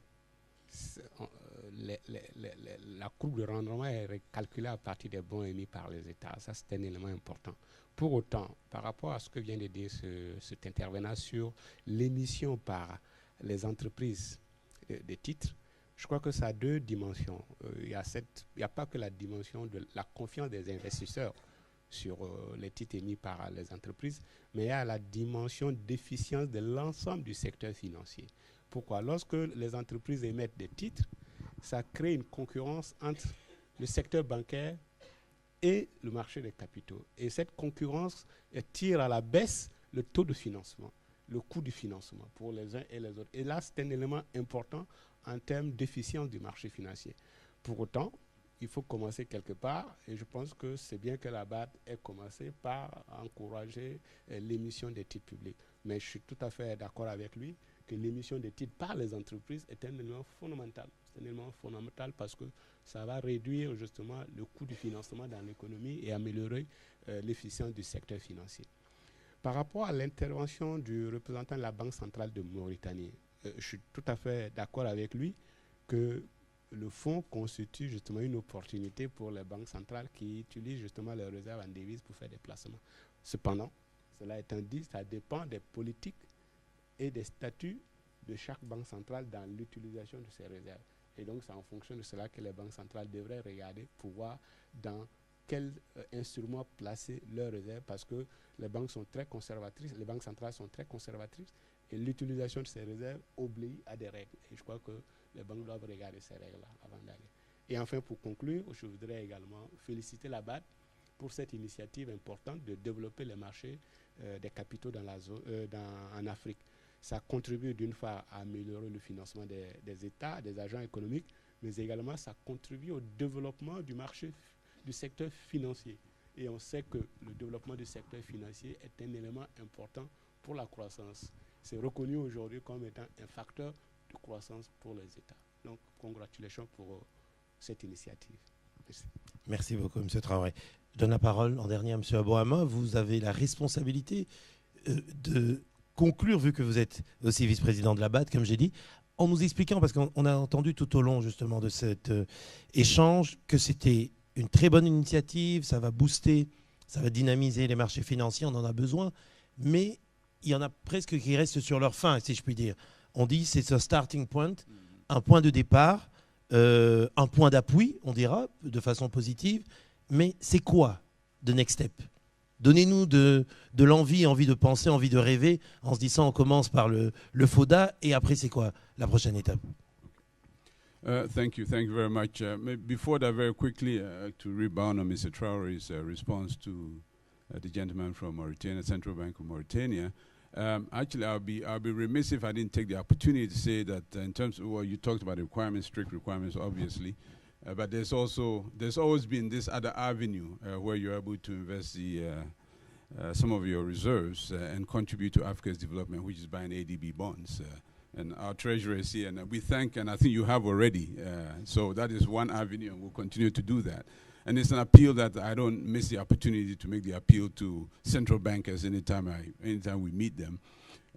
la courbe de rendement est calculée à partir des bons émis par les États. Ça, c'est un élément important. Pour autant, par rapport à ce que vient de dire cet intervenant sur l'émission par les entreprises de titres, je crois que ça a deux dimensions. Il n'y a pas que la dimension de la confiance des investisseurs sur les titres émis par les entreprises, mais il y a la dimension d'efficience de l'ensemble du secteur financier. Pourquoi? Lorsque les entreprises émettent des titres, ça crée une concurrence entre le secteur bancaire et le marché des capitaux. Et cette concurrence tire à la baisse le taux de financement, le coût du financement pour les uns et les autres. Et là, c'est un élément important en termes d'efficience du marché financier. Pour autant, il faut commencer quelque part, et je pense que c'est bien que la BAD ait commencé par encourager l'émission des titres publics. Mais je suis tout à fait d'accord avec lui que l'émission des titres par les entreprises est un élément fondamental. C'est un élément fondamental parce que ça va réduire justement le coût du financement dans l'économie et améliorer l'efficience du secteur financier. Par rapport à l'intervention du représentant de la Banque centrale de Mauritanie, je suis tout à fait d'accord avec lui que le fonds constitue justement une opportunité pour les banques centrales qui utilisent justement leurs réserves en devises pour faire des placements. Cependant, cela étant dit, ça dépend des politiques et des statuts de chaque banque centrale dans l'utilisation de ces réserves. Et donc, c'est en fonction de cela que les banques centrales devraient regarder pour voir dans quel instrument placer leurs réserves, parce que les banques sont très conservatrices, les banques centrales sont très conservatrices, et l'utilisation de ces réserves oblige à des règles. Et je crois que les banques doivent regarder ces règles-là avant d'aller. Et enfin, pour conclure, je voudrais également féliciter la BAD pour cette initiative importante de développer les marchés des capitaux dans la zone, en Afrique. Ça contribue d'une part à améliorer le financement des États, des agents économiques, mais également ça contribue au développement du marché, du secteur financier. Et on sait que le développement du secteur financier est un élément important pour la croissance. C'est reconnu aujourd'hui comme étant un facteur de croissance pour les États. Donc, congratulations pour cette initiative. Merci. Merci beaucoup, M. Traoré. Je donne la parole en dernier à M. Aboama. Vous avez la responsabilité de conclure, vu que vous êtes aussi vice-président de la BAD, comme j'ai dit, en nous expliquant, parce qu'on a entendu tout au long justement de cet échange, que c'était une très bonne initiative, ça va booster, ça va dynamiser les marchés financiers, on en a besoin, mais il y en a presque qui restent sur leur fin, si je puis dire. On dit c'est un starting point, un point de départ, un point d'appui, on dira, de façon positive, mais c'est quoi the next step? Donnez-nous de l'envie, envie de penser, envie de rêver, en se disant on commence par le FODA, et après c'est quoi la prochaine étape? Thank you very much. Before that, very quickly, to rebound on Mr. Traore's response to the gentleman from Mauritania, Central Bank of Mauritania. Actually, I'll be remiss if I didn't take the opportunity to say that in terms of, well, you talked about requirements, strict requirements, obviously, but there's always been this other avenue where you're able to invest some of your reserves and contribute to Africa's development, which is buying ADB bonds. And our treasurer is here, and we thank, and I think you have already. So that is one avenue, and we'll continue to do that. And it's an appeal that I don't miss the opportunity to make the appeal to central bankers anytime we meet them.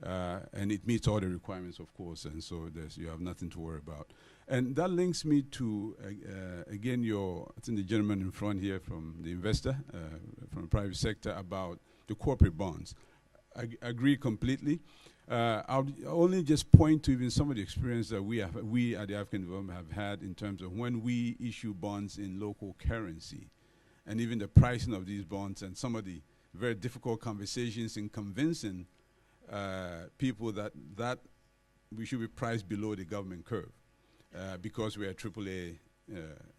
And it meets all the requirements, of course, and so you have nothing to worry about. And that links me to, again, I think the gentleman in front here from the investor, from the private sector, about the corporate bonds. I agree completely. I'll only just point to even some of the experience that we at the African Development have had in terms of when we issue bonds in local currency, and even the pricing of these bonds, and some of the very difficult conversations in convincing people that we should be priced below the government curve because we're a AAA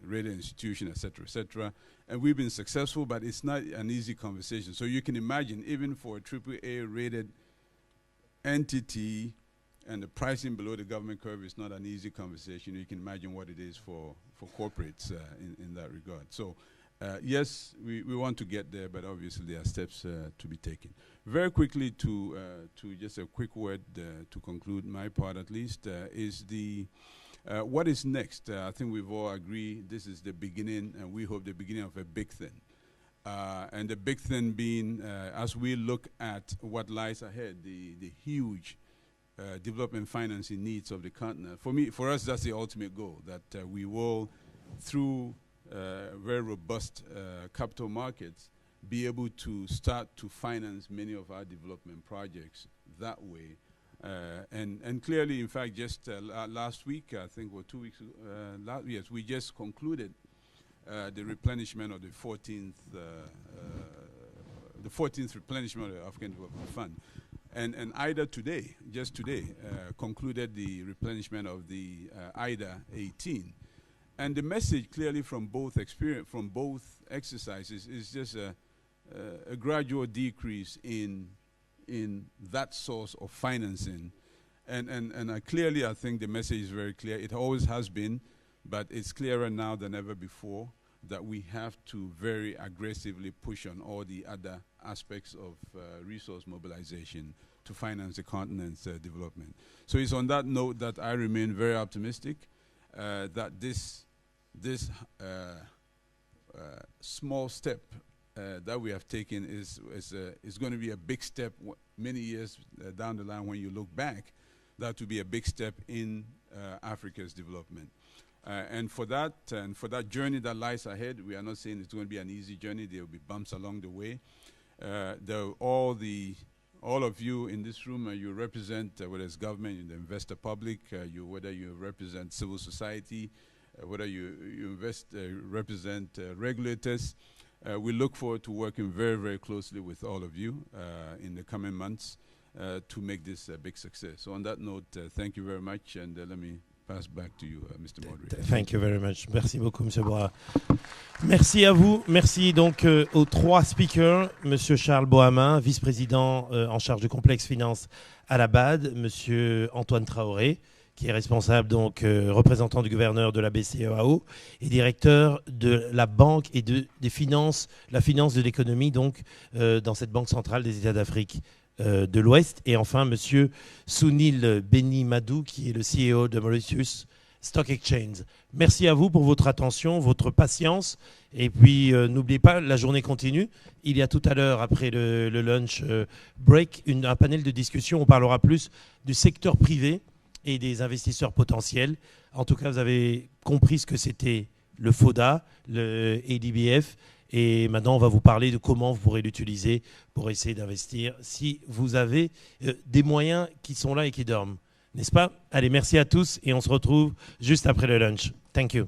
rated institution, et cetera, and we've been successful, but it's not an easy conversation. So you can imagine, even for a AAA rated entity, and the pricing below the government curve is not an easy conversation. You can imagine what it is for corporates in that regard. So yes, we want to get there, but obviously there are steps to be taken. Very quickly, to just a quick word to conclude my part at least, is the what is next? I think we've all agreed this is the beginning, and we hope the beginning of a big thing. And the big thing being, as we look at what lies ahead, the huge development financing needs of the continent. For us, that's the ultimate goal, that we will, through very robust capital markets, be able to start to finance many of our development projects that way. And clearly, in fact, just last week, I think, or 2 weeks ago, yes, we just concluded the replenishment of the 14th replenishment of the African Development Fund. And IDA today, just today, concluded the replenishment of the IDA 18. And the message clearly from both exercises is just a gradual decrease in that source of financing. And clearly, I think the message is very clear. It always has been, but it's clearer now than ever before that we have to very aggressively push on all the other aspects of resource mobilization to finance the continent's development. So it's on that note that I remain very optimistic that this small step that we have taken is going to be a big step many years down the line when you look back. That will be a big step in Africa's development. And for that journey that lies ahead, we are not saying it's going to be an easy journey. There will be bumps along the way. All the all of you in this room, you represent, whether it's government, the investor public, whether you represent civil society, whether you represent regulators. We look forward to working very, very closely with all of you in the coming months to make this a big success. So on that note, thank you very much, and let me pass back to you, Mr. Moderator. Thank you very much. Merci beaucoup, M. Bois. Merci à vous. Merci donc aux trois speakers. M. Charles Bohamin, vice-président en charge de Complexe Finance à la BAD. M. Antoine Traoré, qui est responsable, donc représentant du gouverneur de la BCEAO et directeur de la banque et des finances, la finance de l'économie, donc dans cette Banque centrale des États d'Afrique de l'Ouest. Et enfin, M. Sunil Benimadou, qui est le CEO de Mauritius Stock Exchange. Merci à vous pour votre attention, votre patience. Et puis, n'oubliez pas, la journée continue. Il y a tout à l'heure, après le lunch break, un panel de discussion. On parlera plus du secteur privé et des investisseurs potentiels. En tout cas, vous avez compris ce que c'était le FODA, le ADBF. Et maintenant, on va vous parler de comment vous pourrez l'utiliser pour essayer d'investir si vous avez des moyens qui sont là et qui dorment. N'est-ce pas? Allez, merci à tous et on se retrouve juste après le lunch. Thank you.